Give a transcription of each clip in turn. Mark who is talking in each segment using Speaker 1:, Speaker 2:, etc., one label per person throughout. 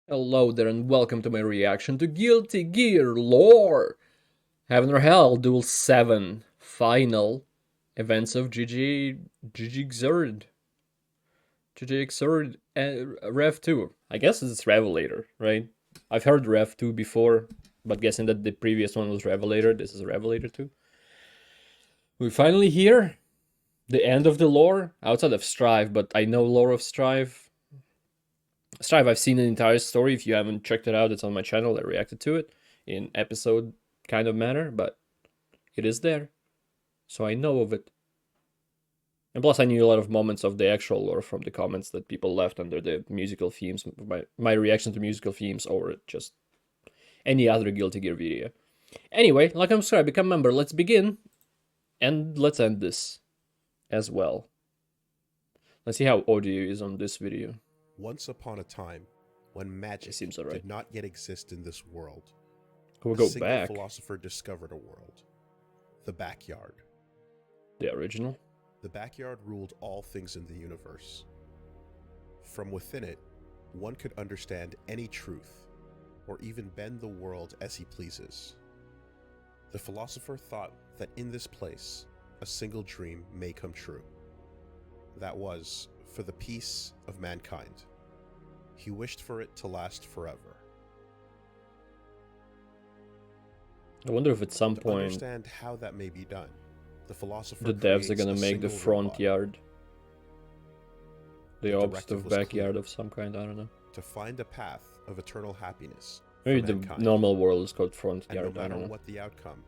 Speaker 1: Hello there and welcome to my reaction to Guilty Gear lore. Heaven or Hell Duel 7 final events of GGXrd. GGXrd Rev 2. I guess it's Revelator, right? I've heard Rev 2 before, but guessing that the previous one was Revelator, this is Revelator 2. We're finally here. The end of the lore, outside of Strive, but I know lore of Strive. Strive, I've seen the entire story. If you haven't checked it out, it's on my channel. I reacted to it in episode kind of manner, but it is there. So I know of it. And plus, I knew a lot of moments of the actual lore from the comments that people left under the musical themes, my reaction to musical themes, or just any other Guilty Gear video. Anyway, like and subscribe, become a member. Let's begin, and let's end this as well. Let's see how audio is on this video.
Speaker 2: Once upon a time, when magic did not yet exist in this world,
Speaker 1: We'll go
Speaker 2: a single
Speaker 1: back.
Speaker 2: philosopher discovered a world. The backyard.
Speaker 1: The original?
Speaker 2: The backyard ruled all things in the universe. From within it, one could understand any truth, or even bend the world as he pleases. The philosopher thought that in this place, a single dream may come true. That was for the peace of mankind. He wished for it to last forever.
Speaker 1: I wonder if at some
Speaker 2: To
Speaker 1: point
Speaker 2: understand how that may be done, the philosopher
Speaker 1: the devs are
Speaker 2: creates
Speaker 1: gonna
Speaker 2: a
Speaker 1: make the
Speaker 2: single
Speaker 1: front
Speaker 2: robot.
Speaker 1: yard the opposite
Speaker 2: directive
Speaker 1: of
Speaker 2: was
Speaker 1: backyard
Speaker 2: clear.
Speaker 1: of some kind. I don't know.
Speaker 2: To find a path of eternal happiness
Speaker 1: Maybe
Speaker 2: for
Speaker 1: the
Speaker 2: mankind.
Speaker 1: normal world is called front
Speaker 2: And no
Speaker 1: yard. I
Speaker 2: matter
Speaker 1: don't know.
Speaker 2: what the outcome,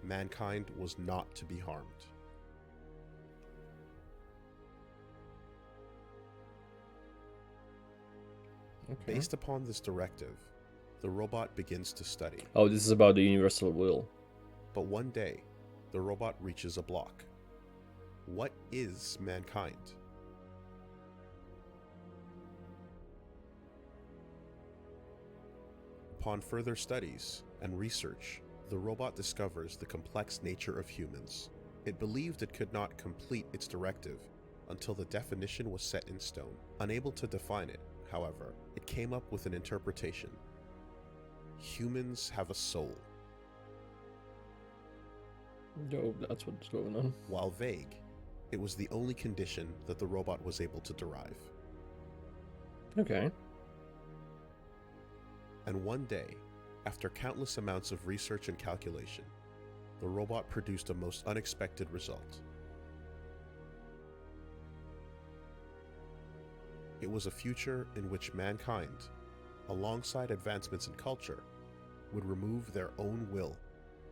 Speaker 2: mankind was not to be harmed.
Speaker 1: Okay.
Speaker 2: Based upon this directive, the robot begins to study.
Speaker 1: Oh, this is about the universal will.
Speaker 2: But one day, the robot reaches a block. What is mankind? Upon further studies and research, the robot discovers the complex nature of humans. It believed it could not complete its directive until the definition was set in stone. Unable to define it, however, it came up with an interpretation. Humans have a soul.
Speaker 1: Yo, that's what's going on.
Speaker 2: While vague, it was the only condition that the robot was able to derive.
Speaker 1: Okay.
Speaker 2: And one day, after countless amounts of research and calculation, the robot produced a most unexpected result. It was a future in which mankind, alongside advancements in culture, would remove their own will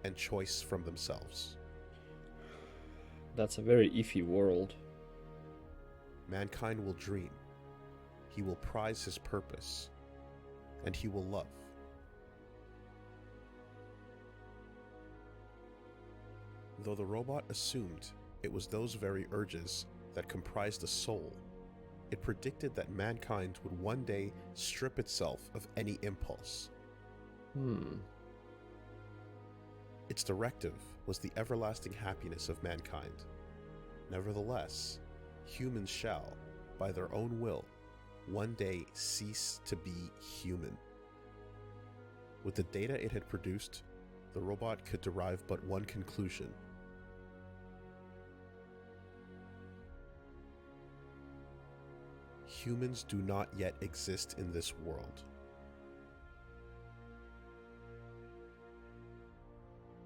Speaker 2: and choice from themselves.
Speaker 1: That's a very iffy world.
Speaker 2: Mankind will dream, he will prize his purpose, and he will love. Though the robot assumed it was those very urges that comprised the soul, it predicted that mankind would one day strip itself of any impulse. Its directive was the everlasting happiness of mankind. Nevertheless, humans shall, by their own will, one day cease to be human. With the data it had produced, the robot could derive but one conclusion. Humans do not yet exist in this world.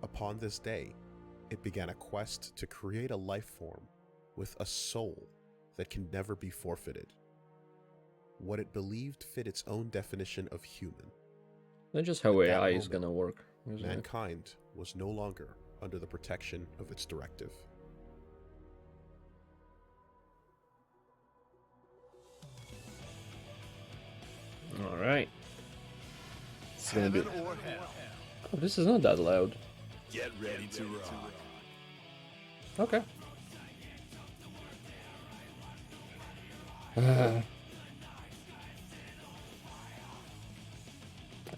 Speaker 2: Upon this day, it began a quest to create a life form with a soul that can never be forfeited. What it believed fit its own definition of human.
Speaker 1: That's just how
Speaker 2: At that
Speaker 1: AI is
Speaker 2: moment,
Speaker 1: gonna work. Isn't it?
Speaker 2: Mankind was no longer under the protection of its directive.
Speaker 1: All right. It's gonna be.
Speaker 3: Heaven or hell.
Speaker 1: Oh, this is not that loud.
Speaker 3: Get ready to rock.
Speaker 1: Okay.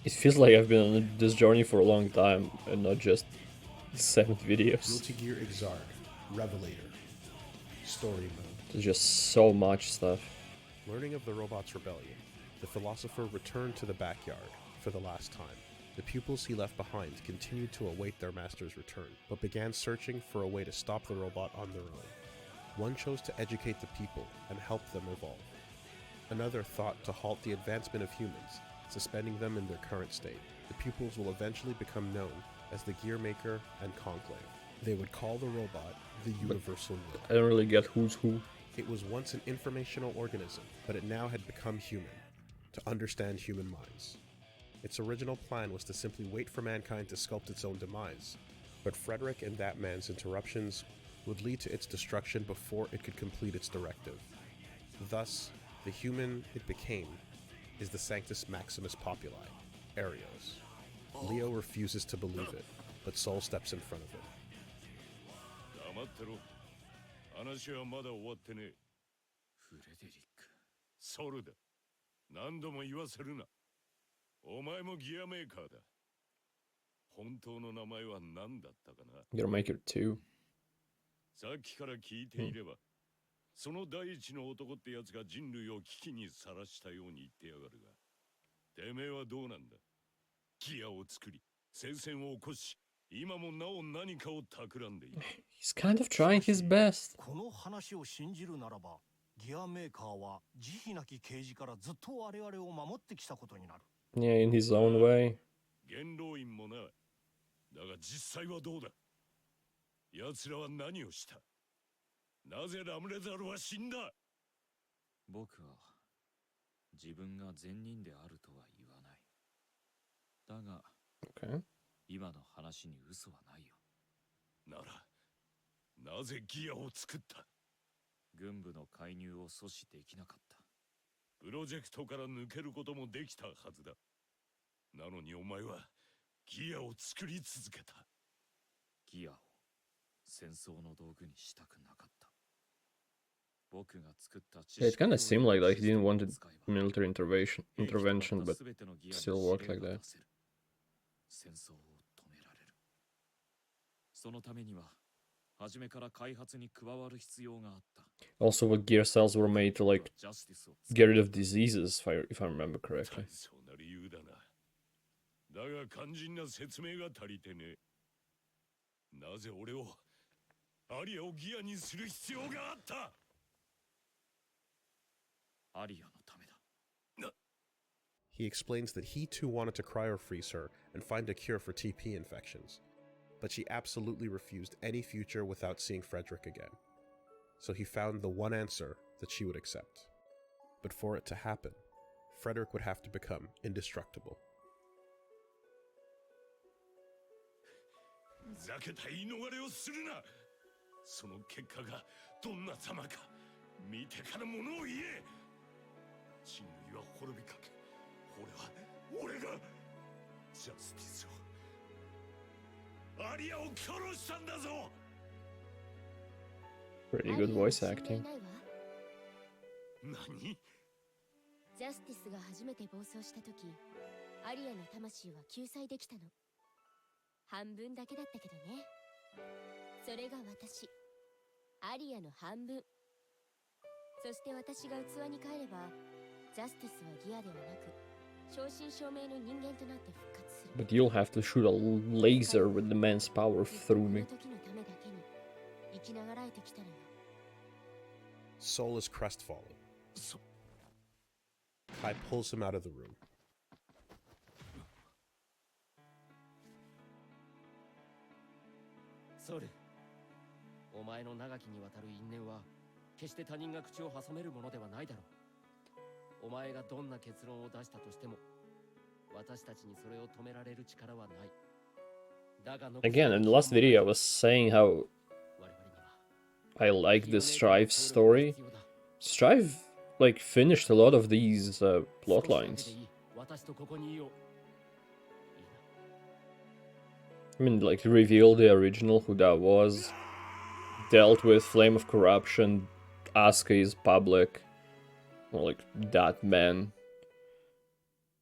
Speaker 1: It feels like I've been on this journey for a long time and not just 7 videos.
Speaker 2: Guilty GGXrd, Revelator, Story Mode.
Speaker 1: There's just so much stuff.
Speaker 2: Learning of the robot's rebellion, The philosopher returned to the backyard for the last time. The pupils he left behind continued to await their master's return, but began searching for a way to stop the robot on their own. One chose to educate the people and help them evolve. Another thought to halt the advancement of humans, suspending them in their current state. The pupils will eventually become known as the Gear Maker and Conclave. They would call the robot the Universal Will.
Speaker 1: I don't really get who's who.
Speaker 2: It was once an informational organism, but it now had become human, to understand human minds. Its original plan was to simply wait for mankind to sculpt its own demise, but Frederick and that man's interruptions would lead to its destruction before it could complete its directive. Thus, the human it became is the Sanctus Maximus Populi, Arios. Leo refuses to believe it, but Sol steps in front of him.
Speaker 3: 黙ってろ。話はまだ終わってねえ。フレデリック。ソルだ。何度も言わせるな。お前もギアメーカーだ。本当の名前は何だったかな。
Speaker 1: Gear Maker 2.
Speaker 3: さっきから聞いていれば、その第一の男ってやつが人類を危機にさらしたように言ってやがるが、てめえはどうなんだ。ギアを作り、聖戦を起こし、今もなお何かを企んでいる。
Speaker 1: He's kind of trying his best.
Speaker 4: この話を信じるならば、ギアメーカーは慈悲なき啓示からずっと我々を守ってきたことになる。
Speaker 1: Yeah, in his own way.
Speaker 3: 元老院もな。だが実際はどうだ。奴らは何をした。なぜラムレザルは死んだ。
Speaker 5: 僕は自分が善人であるとは言わない。だが、
Speaker 1: Okay.
Speaker 5: 今の話に嘘はないよ。
Speaker 3: なら、なぜギアを作った。
Speaker 5: 軍部の介入を阻止できなかった。
Speaker 3: プロジェクトから抜けることもできたはずだ。なのにお前はギアを作り続けた。
Speaker 5: ギアを戦争の道具にしたくなかった。僕が作った知
Speaker 1: Yeah, it
Speaker 5: 識
Speaker 1: kind
Speaker 5: を
Speaker 1: of seemed like he didn't want
Speaker 5: 使えば
Speaker 1: military intervention, but
Speaker 5: 全てのギアに
Speaker 1: still worked like
Speaker 5: 指令が
Speaker 1: that.
Speaker 5: 出せる。戦争を止められる。そのためには初めから開発に加わる必要があった。
Speaker 1: Also, what gear cells were made to like
Speaker 5: ジャスティスを
Speaker 1: get rid of diseases, if I remember correctly.
Speaker 3: そうな理由だな。だが肝心な説明が足りてねえ。なぜ俺をアリアをギアにする必要があった。
Speaker 5: アリアのためだ。
Speaker 2: He explains that he too wanted to cryo-freeze her and find a cure for TP infections, but she absolutely refused any future without seeing Frederick again. So he found the one answer that she would accept. But for it to happen, Frederick would have to become indestructible.
Speaker 3: ふざけた言い逃れをするな。その結果がどんな様か見てからものを言え。人類は滅びかけ、俺がジャスティスをアリアを殺したんだぞ。
Speaker 1: Pretty good voice acting.
Speaker 3: 何。
Speaker 6: ジャスティスが初めて暴走した時、アリアの魂は救済できたの。半分だけだったけどね。それが私、アリアの半分。そして私が器に帰れば、ジャスティスはギアではなく、正真正銘の人間となって復活する。
Speaker 1: But you'll have to shoot a laser with the man's power through me.
Speaker 6: この時のためだけに生きながらえてきたのよ。
Speaker 2: Sol is crestfallen.
Speaker 3: そ
Speaker 2: Kai pulls him out of the room.
Speaker 4: ソル、お前の長きにわたる因縁は決して他人が口を挟めるものではないだろう。お前がどんな結論を出したとしても、私たちにそれを止められる力はない。だが
Speaker 1: Again, in the last video, I was saying how I like this Strive story. Strive, like, finished a lot of these plot lines. I mean, like, revealed the original, who that was, dealt with Flame of Corruption, Asuka is public, or like, that man.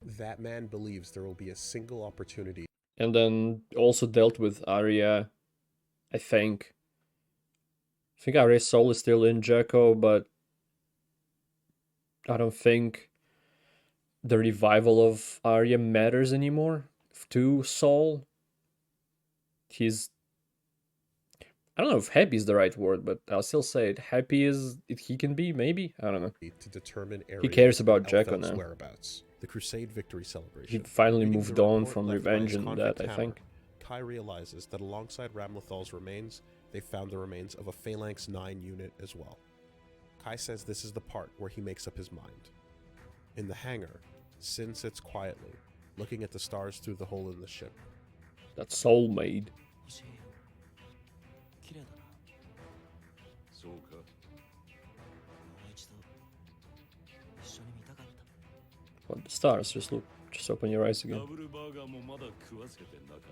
Speaker 2: That man believes there will be a single opportunity.
Speaker 1: And then also dealt with Arya, I think. I think Arya's soul is still in Jekko, but I don't think the revival of Arya matters anymore to Saul. He's, I don't know if happy is the right word, but I'll still say it. Happy as he can be, maybe? I don't know.
Speaker 2: To determine
Speaker 1: He cares
Speaker 2: Ariel's
Speaker 1: about
Speaker 2: and
Speaker 1: Jacko
Speaker 2: Elfhel's
Speaker 1: now.
Speaker 2: whereabouts. The Crusade victory
Speaker 1: He
Speaker 2: celebration.
Speaker 1: finally
Speaker 2: Reading
Speaker 1: moved
Speaker 2: the
Speaker 1: on
Speaker 2: report
Speaker 1: from
Speaker 2: left by
Speaker 1: revenge
Speaker 2: his
Speaker 1: and
Speaker 2: convict
Speaker 1: that, I
Speaker 2: hammer,
Speaker 1: think.
Speaker 2: Kai realizes that alongside Ramlethal's remains, they found the remains of a Phalanx 9 unit as well. Kai says this is the part where he makes up his mind. In the hangar, Sin sits quietly, looking at the stars through the hole in the ship.
Speaker 1: That Saul made.
Speaker 4: 綺麗だな。
Speaker 3: そうか。
Speaker 4: もう一度一緒に見たかった。
Speaker 1: What, the stars? Just open your eyes
Speaker 3: ダ
Speaker 1: again.
Speaker 3: ブルバーガーもまだ食わせてなかった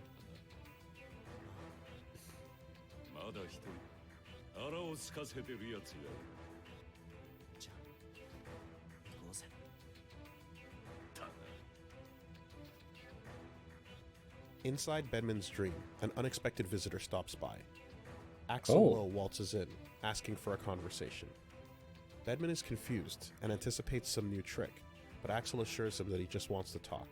Speaker 3: な。まだ一人腹を空かせてるやつがいる。
Speaker 4: じゃあ当然。
Speaker 3: だな。
Speaker 2: Inside Bedman's dream, an unexpected visitor stops by. Axel
Speaker 1: Oh.
Speaker 2: Lowe waltzes in, asking for a conversation. Bedman is confused and anticipates some new trick, but Axel assures him that he just wants to talk.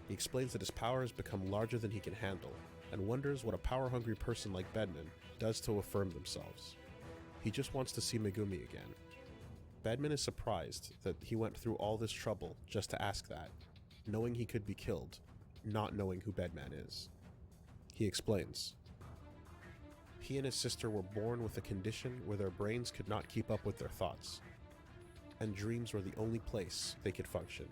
Speaker 2: He explains that his power has become larger than he can handle, and wonders what a power-hungry person like Bedman does to affirm themselves. He just wants to see Megumi again. Bedman is surprised that he went through all this trouble just to ask that, knowing he could be killed, not knowing who Bedman is. He explains. He and his sister were born with a condition where their brains could not keep up with their thoughts, and dreams were the only place they could function.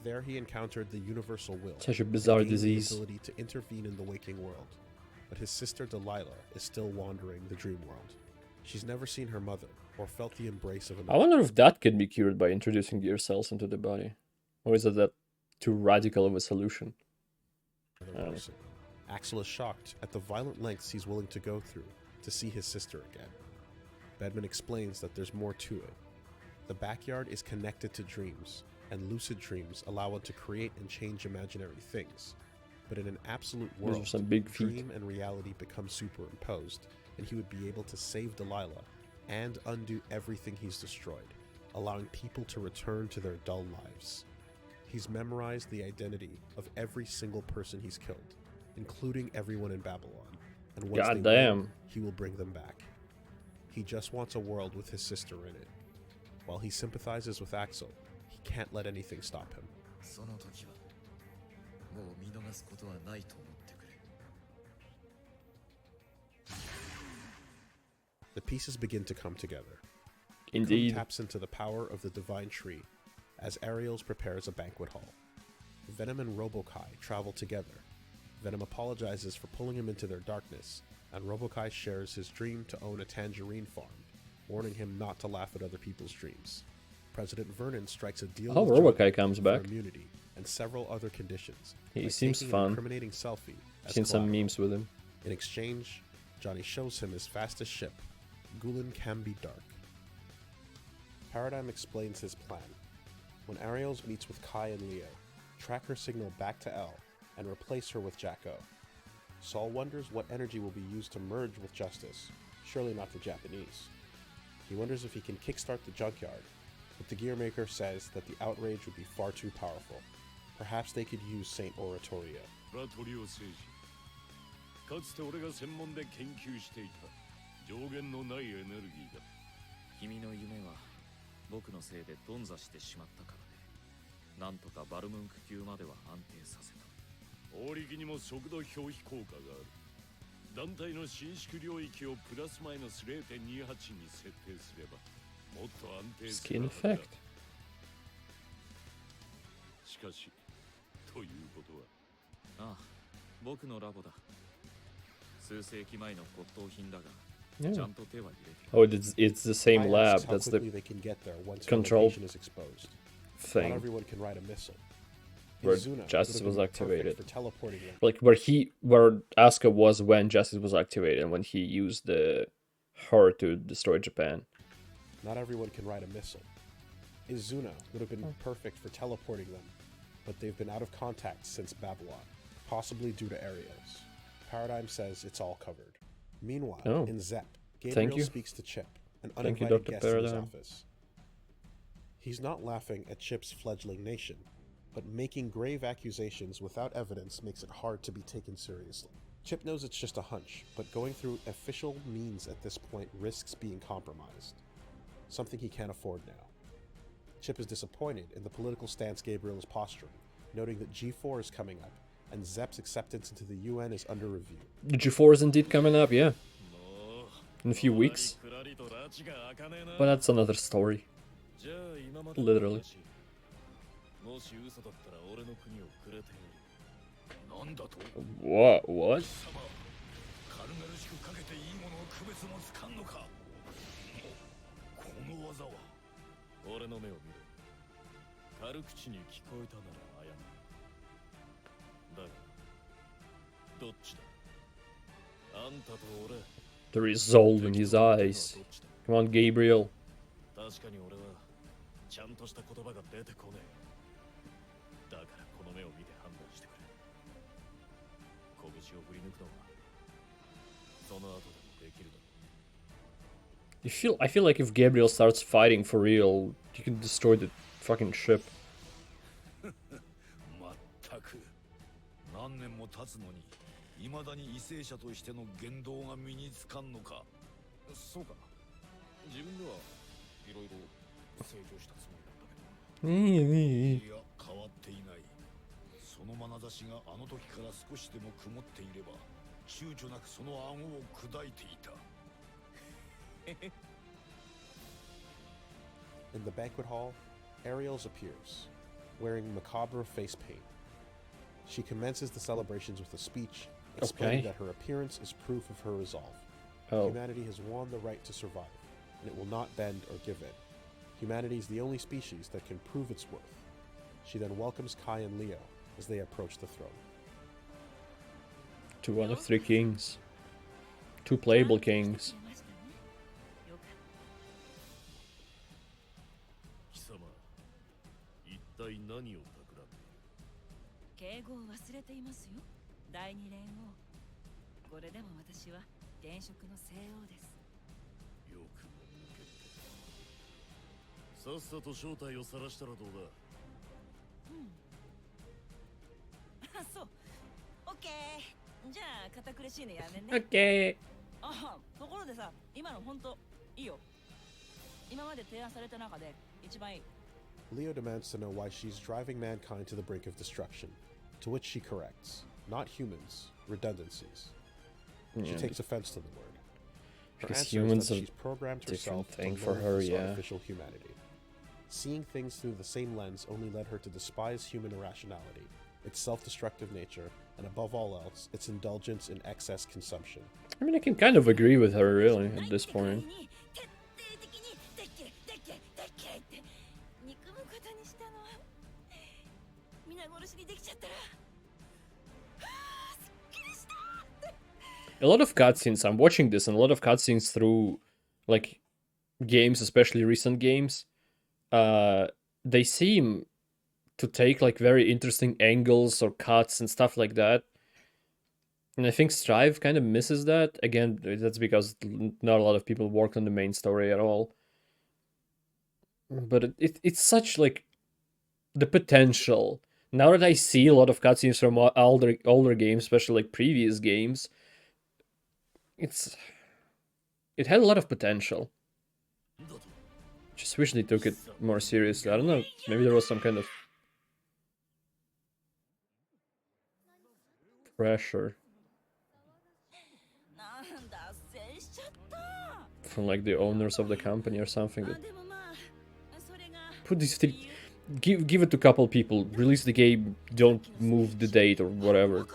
Speaker 2: There he encountered the universal will,
Speaker 1: Such a
Speaker 2: and
Speaker 1: bizarre
Speaker 2: gained
Speaker 1: disease.
Speaker 2: the ability to intervene in the waking world. But his sister Delilah is still wandering the dream world. She's never seen her mother, or felt the embrace of
Speaker 1: I
Speaker 2: another.
Speaker 1: wonder if that can be cured by introducing gear cells into the body. Or is it that too radical of a solution?
Speaker 2: Person. Axel is shocked at the violent lengths he's willing to go through to see his sister again. Bedman explains that there's more to it. The backyard is connected to dreams, and lucid dreams allow one to create and change imaginary things. But in an absolute
Speaker 1: Those are
Speaker 2: world,
Speaker 1: some big feet.
Speaker 2: dream and reality become superimposed, and he would be able to save Delilah and undo everything he's destroyed, allowing people to return to their dull lives. He's memorized the identity of every single person he's killed, including everyone in Babylon, and once
Speaker 1: God
Speaker 2: they
Speaker 1: damn.
Speaker 2: win, he will bring them back. He just wants a world with his sister in it. While he sympathizes with Axel, he can't let anything stop him.
Speaker 5: その時はもう見逃すことはないと思ってくれ。
Speaker 2: The pieces begin to come together.
Speaker 1: Indeed.
Speaker 2: Taps into the power of the divine tree as Ariels prepares a banquet hall. Venom and Robokai travel together. Venom apologizes for pulling him into their darkness, and Robokai shares his dream to own a tangerine farm, warning him not to laugh at other people's dreams. President Vernon strikes a deal
Speaker 1: Oh,
Speaker 2: with Joker
Speaker 1: Robokai comes
Speaker 2: for
Speaker 1: back.
Speaker 2: immunity and several other conditions.
Speaker 1: He
Speaker 2: by
Speaker 1: seems
Speaker 2: taking
Speaker 1: fun.
Speaker 2: An incriminating selfie as
Speaker 1: Seen some
Speaker 2: collateral.
Speaker 1: memes with him.
Speaker 2: In exchange, Johnny shows him his fastest ship, Gulen Can Be Dark. Paradigm explains his plan. When Ariels meets with Kai and Leo, track her signal back to L and replace her with Jacko. Saul wonders what energy will be used to merge with Justice, surely not the Japanese. He wonders if he can kickstart the junkyard, but the gearmaker says that the outrage would be far too powerful. Perhaps they could use Saint Oratorio.
Speaker 3: ラトリオ星人。かつて俺が専門で研究していた上限のないエネルギーだ。
Speaker 5: 君の夢は僕のせいで頓挫してしまったからね。なんとかバルムンク級までは安定させた。
Speaker 3: 大力にも速度表皮効果がある。団体の伸縮領域をプラスマイナス 0.28 に設定すればもっと安定する
Speaker 1: Skin
Speaker 3: はずだ。
Speaker 1: effect.
Speaker 3: しかしということは
Speaker 5: ああ、僕のラボだ。数世紀前の骨董品だが、
Speaker 1: Yeah.
Speaker 5: ちゃんと手は入れてる。
Speaker 1: Oh, it's the same
Speaker 2: Kai
Speaker 1: lab.
Speaker 2: asks how
Speaker 1: That's
Speaker 2: quickly
Speaker 1: the
Speaker 2: they can get there once her
Speaker 1: control
Speaker 2: location is exposed. Not
Speaker 1: thing
Speaker 2: everyone can ride a missile.
Speaker 1: where
Speaker 2: Izuna
Speaker 1: Justice
Speaker 2: would
Speaker 1: was
Speaker 2: have been perfect
Speaker 1: activated.
Speaker 2: for teleporting them.
Speaker 1: Like where Asuka was when Justice was activated and when he used her to destroy Japan.
Speaker 2: Not everyone can ride a missile. Izuna would have been perfect for teleporting them, but they've been out of contact since Babylon, possibly due to Arios. Paradigm says it's all covered. Meanwhile,
Speaker 1: Oh.
Speaker 2: in Zep,
Speaker 1: Thank
Speaker 2: Gabriel
Speaker 1: you.
Speaker 2: speaks to Chip, an
Speaker 1: Thank you,
Speaker 2: uninvited
Speaker 1: Dr.
Speaker 2: guest in his
Speaker 1: Paradigm.
Speaker 2: office. He's not laughing at Chip's fledgling nation, but making grave accusations without evidence makes it hard to be taken seriously. Chip knows it's just a hunch, but going through official means at this point risks being compromised, something he can't afford now. Chip is disappointed in the political stance Gabriel is posturing, noting that G4 is coming up, and Zepp's acceptance into the UN is under review.
Speaker 1: G4 is indeed coming up, yeah. In a few weeks. But that's another story. Literally. What?
Speaker 3: 軽々しくかけていいものを区別もつかんのか。この技は俺の目を見ろ。軽口に聞こえたなら謝る。だがどっちだ。あんたと俺。
Speaker 1: The resolve in his eyes. Come on, Gabriel.
Speaker 3: 確かに俺はちゃんとした言葉が出てこねえ。だからこの目を見て判断してくれ。拳を振り抜くのはその後でもできるだろう。
Speaker 1: I feel like if Gabriel starts fighting for real, you can destroy the fucking ship.
Speaker 3: まったく何年も経つのに未だに為政者としての言動が身につかんのか。そうか。自分ではいろいろ成長したつもりだったけど。いや変わっていない。その眼差しがあの時から少しでも曇っていれば躊躇なくその顎を砕いていた。
Speaker 2: In the banquet hall, Ariels appears, wearing macabre face paint. She commences the celebrations with a speech, explaining that her appearance is proof of her resolve. Humanity has won the right to survive, and it will not bend or give in. Humanity is the only species that can prove its worth. She then welcomes Kai and Leo as they approach the throne.
Speaker 1: 2 out of 3 kings. 2 playable kings.
Speaker 3: 貴様、一体何を企んでいる？
Speaker 7: 敬語を忘れていますよ。第二連王。これでも私は現職の西王です。
Speaker 3: よくも抜けて。さっさと正体を晒したらどうだ？
Speaker 7: あ、そう。オッケー。じゃあ堅苦しいのやめね。
Speaker 1: Okay.
Speaker 7: あ、ところでさ、今の本当いいよ。今まで提案された中で一番いい。
Speaker 2: Leo demands to know why she's driving mankind to the brink of destruction, to which she corrects, not humans, redundancies. She takes offense to the word. Her
Speaker 1: Because
Speaker 2: answer
Speaker 1: humans
Speaker 2: is that
Speaker 1: are
Speaker 2: she's programmed
Speaker 1: different
Speaker 2: herself to
Speaker 1: thing for
Speaker 2: loathe
Speaker 1: her,
Speaker 2: this
Speaker 1: yeah.
Speaker 2: artificial humanity. Seeing things through the same lens only led her to despise human irrationality, its self-destructive nature, and above all else, its indulgence in excess consumption.
Speaker 1: I mean, I can kind of agree with her, really, at this point. A lot of cutscenes, I'm watching this, and a lot of cutscenes through, like, games, especially recent games, they seem to take, like, very interesting angles or cuts and stuff like that. And I think Strive kind of misses that. Again, that's because not a lot of people worked on the main story at all. But it's such, like, the potential. Now that I see a lot of cutscenes from older games, especially, like, previous games, it had a lot of potential. Just wish they took it more seriously. I don't know, maybe there was some kind of pressure from, like, the owners of the company or something that put these things, give it to a couple people, release the game, don't move the date or whatever.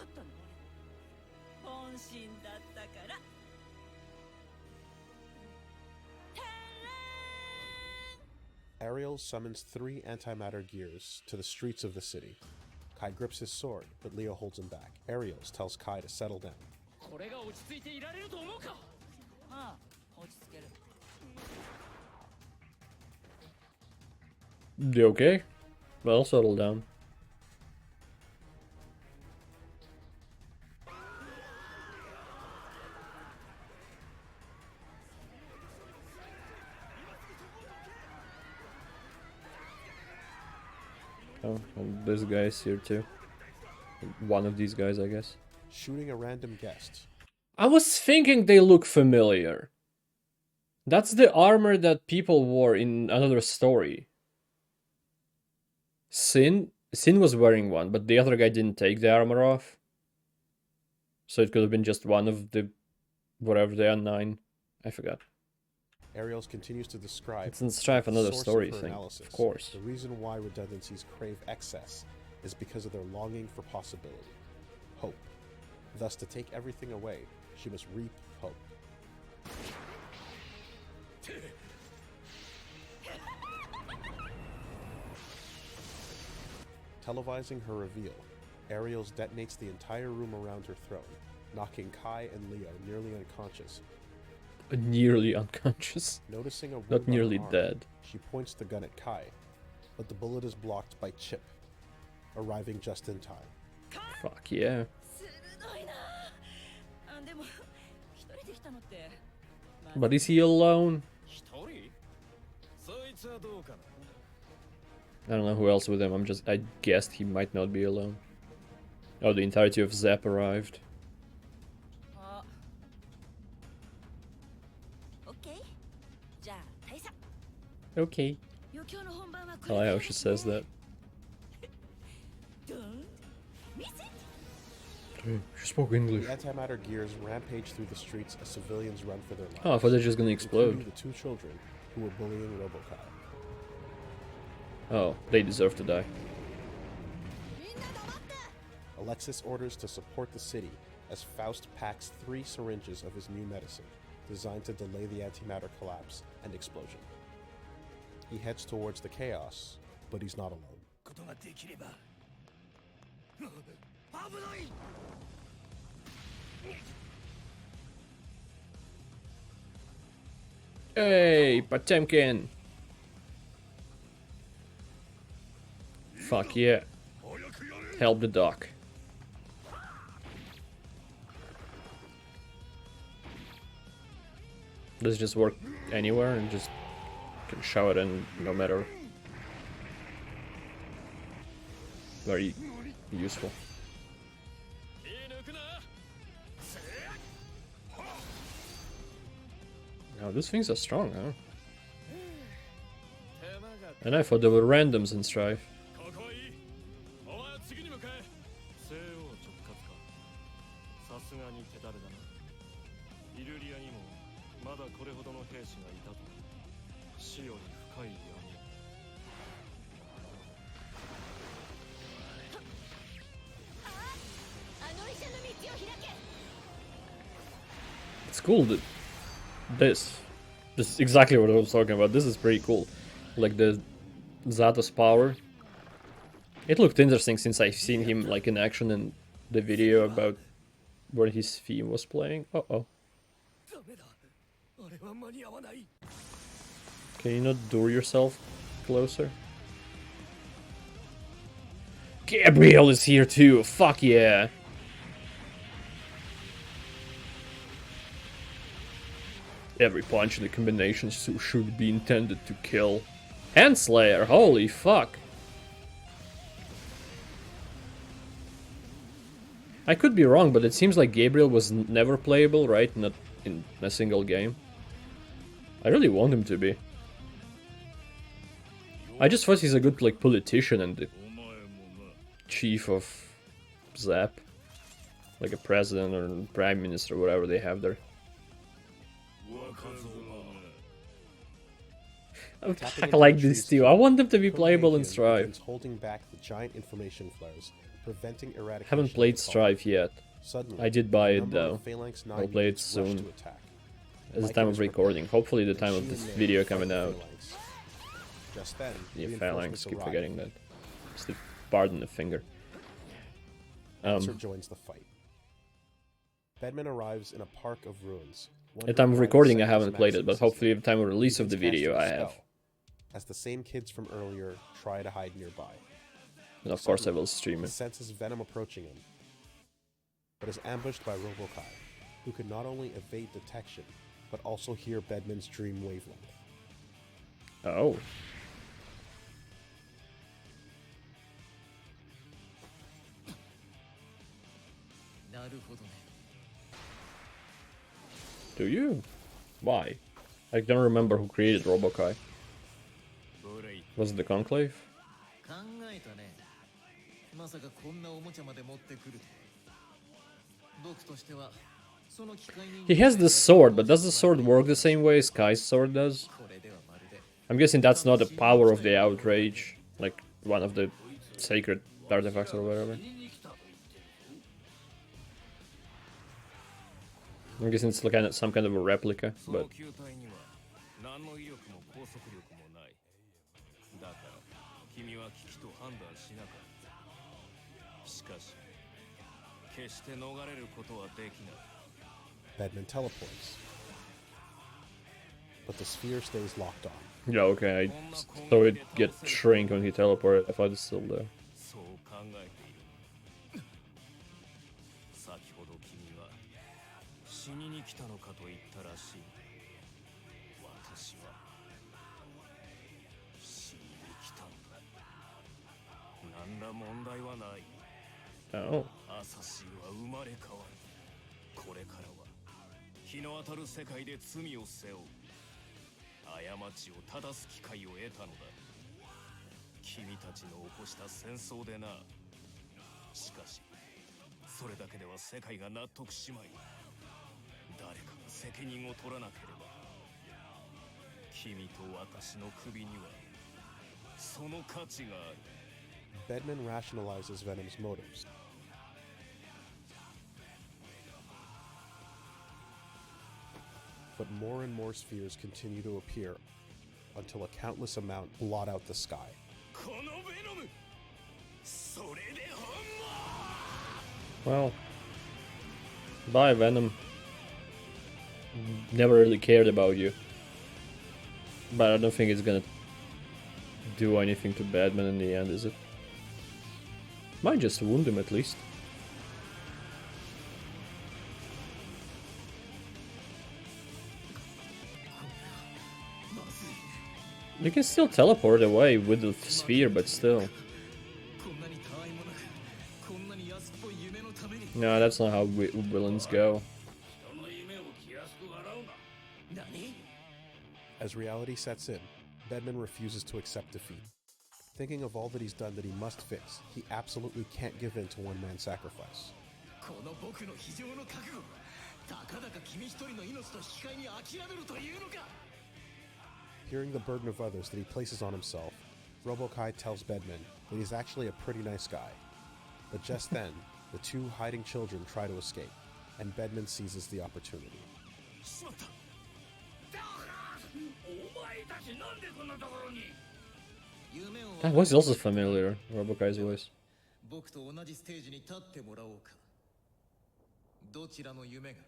Speaker 2: Ariel summons 3 antimatter gears to the streets of the city. Kai grips his sword, but Leo holds him back. Ariel tells Kai to settle down.
Speaker 1: You okay? Well, settle down. Oh, well, this guy's here too. One of these guys, I guess.
Speaker 2: Shooting a random guest.
Speaker 1: I was thinking they look familiar. That's the armor that people wore in another story. Sin was wearing one, but the other guy didn't take the armor off. So it could have been just one of the whatever they are 9. I forgot.
Speaker 2: Ariels continues to describe
Speaker 1: It's in Strife
Speaker 2: the
Speaker 1: another
Speaker 2: source
Speaker 1: story
Speaker 2: of her
Speaker 1: thing,
Speaker 2: analysis.
Speaker 1: of course.
Speaker 2: The reason why redundancies crave excess is because of their longing for possibility, hope. Thus, to take everything away, she must reap hope. Televising her reveal, Ariels detonates the entire room around her throne, knocking Kai and Leo nearly unconscious.
Speaker 1: Nearly unconscious.
Speaker 2: Noticing a wound
Speaker 1: Not
Speaker 2: on her
Speaker 1: nearly
Speaker 2: arm,
Speaker 1: dead.
Speaker 2: she points the gun at Kai, but the bullet is blocked by Chip, arriving just in time.
Speaker 1: Fuck yeah.
Speaker 7: 鋭いなあ。でも一人で来たのって。
Speaker 1: But is he alone?
Speaker 5: 一人そいつはどうかな
Speaker 1: I don't know who else with him. I guessed he might not be alone. Oh, the entirety of Zap arrived.
Speaker 7: あ。オッケー。じゃあ大佐。
Speaker 1: Okay.
Speaker 7: 余興の本番はこ
Speaker 1: I
Speaker 7: れ
Speaker 1: like how she says that.
Speaker 7: ドン見せ
Speaker 1: She spoke English.
Speaker 2: The antimatter gears rampage through the streets as civilians run for their lives.
Speaker 1: Oh, I thought they're just gonna
Speaker 2: including
Speaker 1: explode.
Speaker 2: the 2 children who were bullying Robokai.
Speaker 1: Oh, they deserve to die.
Speaker 7: みんな黙って
Speaker 2: Alexis orders to support the city as Faust packs 3 syringes of his new medicine, designed to delay the antimatter collapse and explosion. He heads towards the chaos, but he's not alone.
Speaker 3: ことができれば危ない
Speaker 1: Hey, Potemkin! Fuck yeah.
Speaker 3: 早くやれ
Speaker 1: Help the doc. Does it just work anywhere and just can shove it in no matter? Very useful.
Speaker 5: 手抜くな
Speaker 1: Now these things are strong, huh?
Speaker 5: 手間が
Speaker 1: And I thought there were randoms in Strife.
Speaker 5: ここはいいお前は次に向かえ西欧直轄かさすがに手だれだなイルリアにもまだこれほどの兵士がいたと死より深い闇
Speaker 6: あの医者の道を開け
Speaker 1: It's cool that this is exactly what I was talking about. This is pretty cool. Like the Zatos power. It looked interesting since I've seen him like in action in the video about where his theme was playing. Uh-oh.
Speaker 3: ダメだあれは間に合わない
Speaker 1: Can you not do yourself closer? Gabriel is here too. Fuck yeah. Every punch in the combination should be intended to kill. Handslayer, holy fuck. I could be wrong, but it seems like Gabriel was never playable, right? Not in a single game. I really want him to be. I just thought he's a good like politician and the
Speaker 3: お前もな
Speaker 1: chief of Zap. Like a president or prime minister, whatever they have there.
Speaker 3: 若造が
Speaker 2: Tapping
Speaker 1: I
Speaker 2: into
Speaker 1: like
Speaker 2: the
Speaker 1: this
Speaker 2: trees
Speaker 1: too. I want them to be
Speaker 2: Kogenkian
Speaker 1: playable in Strife.
Speaker 2: begins holding back the giant information flares, preventing eradication.
Speaker 1: Haven't
Speaker 2: of
Speaker 1: played
Speaker 2: the colony.
Speaker 1: Strife yet.
Speaker 2: Suddenly,
Speaker 1: I did buy
Speaker 2: a
Speaker 1: it
Speaker 2: number
Speaker 1: though.
Speaker 2: of Phalanx 9
Speaker 1: I'll play it
Speaker 2: units rush
Speaker 1: soon.
Speaker 2: to attack.
Speaker 1: At the
Speaker 2: Michael
Speaker 1: time of
Speaker 2: is
Speaker 1: recording.
Speaker 2: prepared,
Speaker 1: Hopefully the
Speaker 2: and
Speaker 1: time
Speaker 2: she
Speaker 1: of this
Speaker 2: and Nate
Speaker 1: video
Speaker 2: fight
Speaker 1: coming
Speaker 2: the
Speaker 1: out.
Speaker 2: Phalanx. Just then,
Speaker 1: Yeah,
Speaker 2: reinforcements
Speaker 1: phalanx, keep
Speaker 2: arrive.
Speaker 1: forgetting that. It's the pardon the finger.
Speaker 2: Answer joins the fight. Bedman arrives in a park of ruins.
Speaker 1: At the time of recording I
Speaker 2: Wondering why
Speaker 1: haven't played it, but
Speaker 2: Maximus is
Speaker 1: hopefully
Speaker 2: there.
Speaker 1: at the time of release
Speaker 2: He
Speaker 1: of the
Speaker 2: gets
Speaker 1: video I
Speaker 2: cast a
Speaker 1: have.
Speaker 2: spell, as the same kids from earlier try to hide nearby.
Speaker 1: And of course I will stream
Speaker 2: He
Speaker 1: it.
Speaker 2: senses Venom approaching him, but is ambushed by Robokai, who could not only evade detection, but also hear Bedman's dream wavelength.
Speaker 1: Oh. Do you? Why? I don't remember who created Robokai. Was it the Conclave? He has this sword, but does the sword work the same way Sky's sword does? I'm guessing that's not the power of the outrage, like one of the sacred artifacts or whatever. I'm guessing it's like some kind of a replica, but...
Speaker 2: Bedman teleports, but the sphere stays locked on.
Speaker 1: Yeah, okay, I saw it get shrink when he teleported. I thought it's still there. Oh.
Speaker 5: これからは日の当たる世界で罪を背負う過ちを正す機会を得たのだ君たちの起こした戦争でなしかしそれだけでは世界が納得しまい誰かが責任を取らなければ君と私の首にはその価値がある
Speaker 2: Bedman rationalizes Venom's motives. But more and more spheres continue to appear until a countless amount blot out the sky.
Speaker 1: Well, bye Venom. Never really cared about you. But I don't think it's gonna do anything to Bedman in the end, is it? Might just wound him at least. You can still teleport away with the sphere, but still. No, that's not how villains go.
Speaker 2: As reality sets in, Bedman refuses to accept defeat. Thinking of all that he's done that he must fix, he absolutely can't give in to one man's sacrifice. Hearing the burden of others that he places on himself, Robokai tells Bedman that he's actually a pretty nice guy. But just then, the two hiding children try to escape, and Bedman seizes the opportunity.
Speaker 1: That voice is also familiar, Robokai's voice.
Speaker 8: 僕と同じステージに立ってもらおうか。どちらの夢が、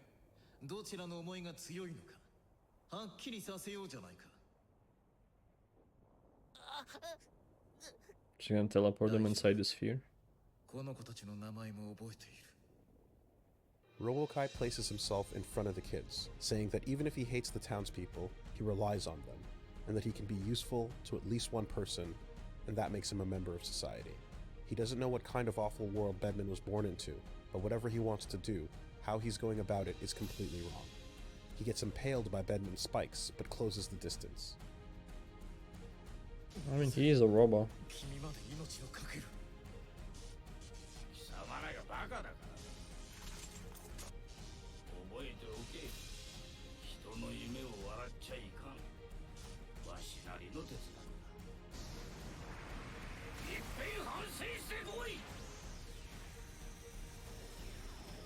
Speaker 8: どちらの思いが強いのか、はっきりさせようじゃないか。
Speaker 1: She's gonna teleport them inside the sphere.
Speaker 8: この子たちの名前も覚えている。
Speaker 2: Robokai places himself in front of the kids, saying that even if he hates the townspeople, he relies on them, and that he can be useful to at least one person, and that makes him a member of society. He doesn't know what kind of awful world Bedman was born into, but whatever he wants to do, how he's going about it is completely wrong. He gets impaled by Bedman's spikes, but closes the distance.
Speaker 1: I mean, he is a robot.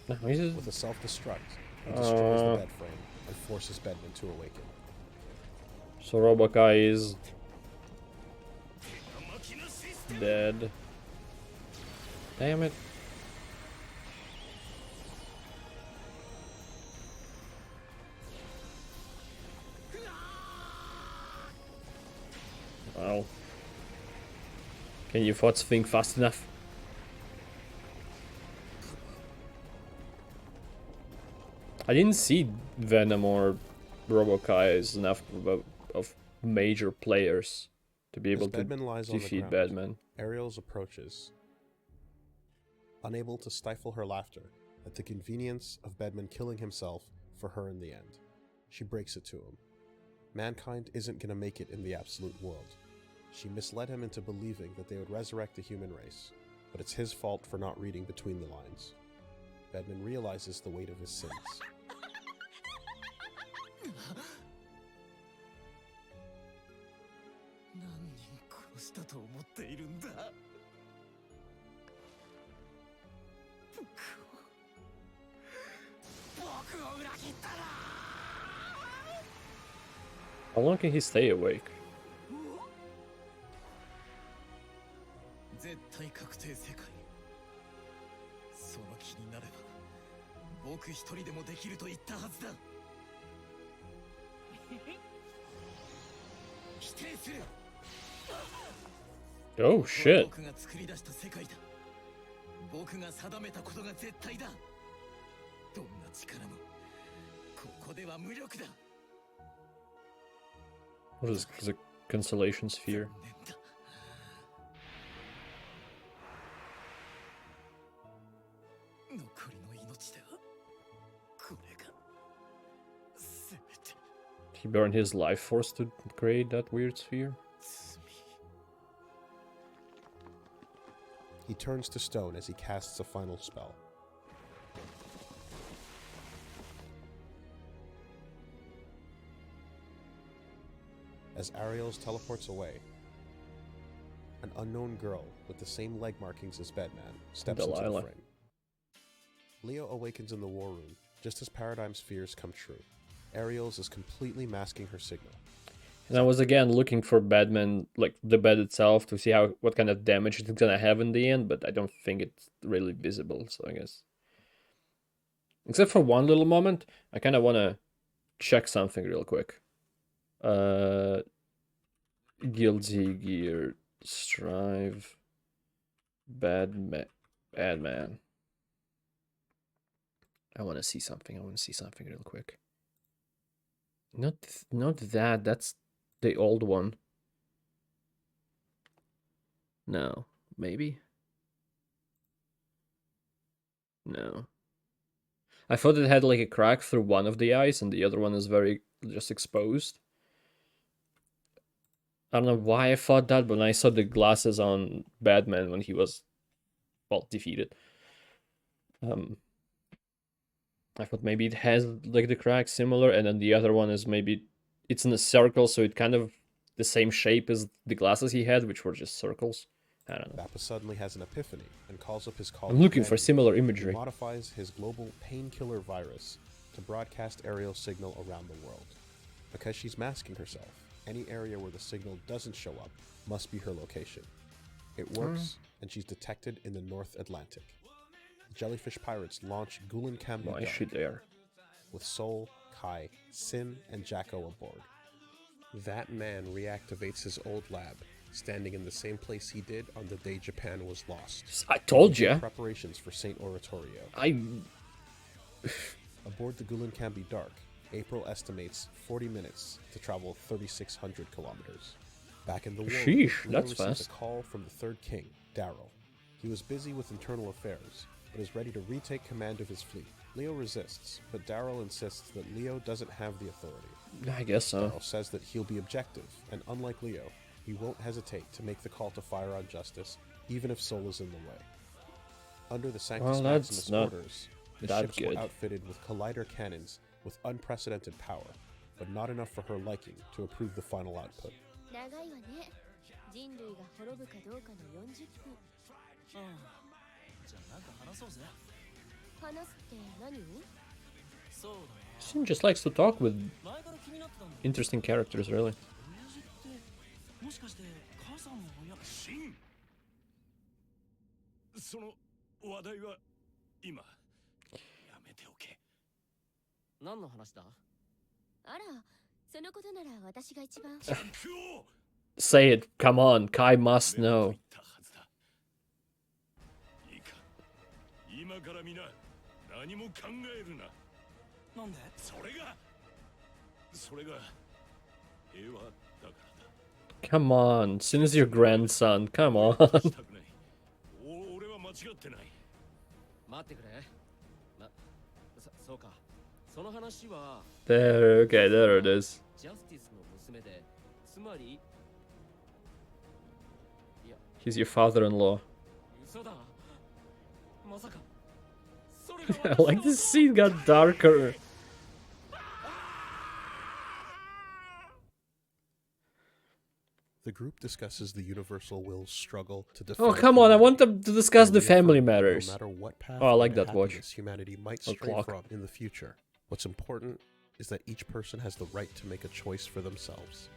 Speaker 1: No, he's
Speaker 2: With a self-destruct, he destroys the bed frame and forces Bedman to awaken.
Speaker 1: So Robokai is dead. Damn it. Wow. Can you thoughts think fast enough? I didn't see Venom or Robokai as enough of major players to be able to defeat Bedman.
Speaker 2: Ariel's approaches. Unable to stifle her laughter at the convenience of Bedman killing himself for her in the end. She breaks it to him. Mankind isn't going to make it in the absolute world. She misled him into believing that they would resurrect the human race, but it's his fault for not reading between the lines. Bedman realizes the weight of his sins.
Speaker 1: How long can he stay awake?
Speaker 8: 絶対確定世界。その気になれば僕一人でもできると言ったはずだ。否定する。
Speaker 1: Oh shit.
Speaker 8: 僕が作り出した世界だ。僕が定めたことが絶対だ。どんな力もここでは無力だ。
Speaker 1: What is the constellation sphere?
Speaker 8: 残りの命ではこれがせめて
Speaker 1: He burned his life force to create that weird sphere?
Speaker 2: He turns to stone as he casts a final spell. As Ariel's teleports away, an unknown girl with the same leg markings as Bedman steps into the
Speaker 1: Delilah.
Speaker 2: frame. Leo awakens in the war room just as Paradigm's fears come true. Ariel's is completely masking her signal.
Speaker 1: And I was again looking for Bedman, like the bed itself, to see what kind of damage it's gonna have in the end, but I don't think it's really visible, so I guess. Except for one little moment, I kind of want to check something real quick. Guilty Gear, Strive, Bedman. I want to see something. I want to see something real quick. Not that. That's the old one. No, maybe. No. I thought it had like a crack through one of the eyes, and the other one is very just exposed. I don't know why I thought that, but when I saw the glasses on Bedman when he was, well, defeated, I thought maybe it has like the crack similar, and then the other one is maybe it's in a circle, so it kind of the same shape as the glasses he had, which were just circles. I don't know.
Speaker 2: Bappa suddenly has an epiphany and calls up his
Speaker 1: I'm
Speaker 2: colleague.
Speaker 1: looking for
Speaker 2: Randy,
Speaker 1: similar
Speaker 2: who
Speaker 1: imagery.
Speaker 2: modifies his global painkiller virus to broadcast Ariel's signal around the world. Because she's masking herself, any area where the signal doesn't show up must be her location. It works, and she's detected in the North Atlantic. The Jellyfish Pirates launch Gulen Kambi
Speaker 1: Why is she there?
Speaker 2: with Sol, Kai, Sin, and Jacko aboard. That man reactivates his old lab, standing in the same place he did on the day Japan was lost.
Speaker 1: I told you.
Speaker 2: Preparations for St. Oratorio.
Speaker 1: I
Speaker 2: Aboard the Gulen Kambi Dark, April estimates 40 minutes to travel 3,600 kilometers. Back in the war,
Speaker 1: Sheesh,
Speaker 2: Leo
Speaker 1: that's
Speaker 2: receives
Speaker 1: fast.
Speaker 2: a call from the Third King, Darrow. He was busy with internal affairs, but is ready to retake command of his fleet. Leo resists, but Darrow insists that Leo doesn't have the authority.
Speaker 1: I guess so.
Speaker 2: Darrow says that he'll be objective, and unlike Leo, he won't hesitate to make the call to fire on justice, even if Sol is in the way. Under the Sanctus
Speaker 1: Well,
Speaker 2: Maximus
Speaker 1: that's not
Speaker 2: orders, the
Speaker 1: that
Speaker 2: ships
Speaker 1: good.
Speaker 2: were outfitted with collider cannons with unprecedented power, but not enough for her liking to approve the final output.
Speaker 6: 長いわね。人類が滅ぶかどうかの40分。
Speaker 5: じゃあなんか話そうぜ。
Speaker 6: 話すって何？
Speaker 5: そうだな。
Speaker 1: Sin just likes to talk with
Speaker 5: 前から気になってたんだ。
Speaker 1: interesting characters, really.
Speaker 5: 親父ってもしかして母さんの親？
Speaker 3: シンその話題は今やめておけ。
Speaker 4: 何の話だ？
Speaker 6: あら、そのことなら私が一番。
Speaker 3: クオ
Speaker 1: Say it. Come on. Kai must
Speaker 3: メモ
Speaker 1: know.
Speaker 3: と言ったはずだ。いいか今から皆何も考えるな。
Speaker 5: なんで？
Speaker 3: それが平和だからだ。
Speaker 1: Come on. Sin is your grandson. Come on.
Speaker 3: したくない。俺は間違ってない。
Speaker 4: 待ってくれ。そうか。その話は
Speaker 1: There, okay, there it is.
Speaker 4: ジャスティスの娘で、つまり
Speaker 1: He's your father-in-law.
Speaker 4: 嘘だ。まさか。
Speaker 1: I like this scene got darker.
Speaker 2: The group discusses the universal will's struggle to
Speaker 1: Oh,
Speaker 2: defend
Speaker 1: come on, I
Speaker 2: humanity
Speaker 1: want them to discuss
Speaker 2: and
Speaker 1: the family
Speaker 2: reaffirm that
Speaker 1: matters.
Speaker 2: No matter what path
Speaker 1: Oh, I like
Speaker 2: to
Speaker 1: that watch.
Speaker 2: happiness humanity might
Speaker 1: Or
Speaker 2: stray
Speaker 1: clock.
Speaker 2: from in the future, what's important is that each person has the right to make a choice for themselves.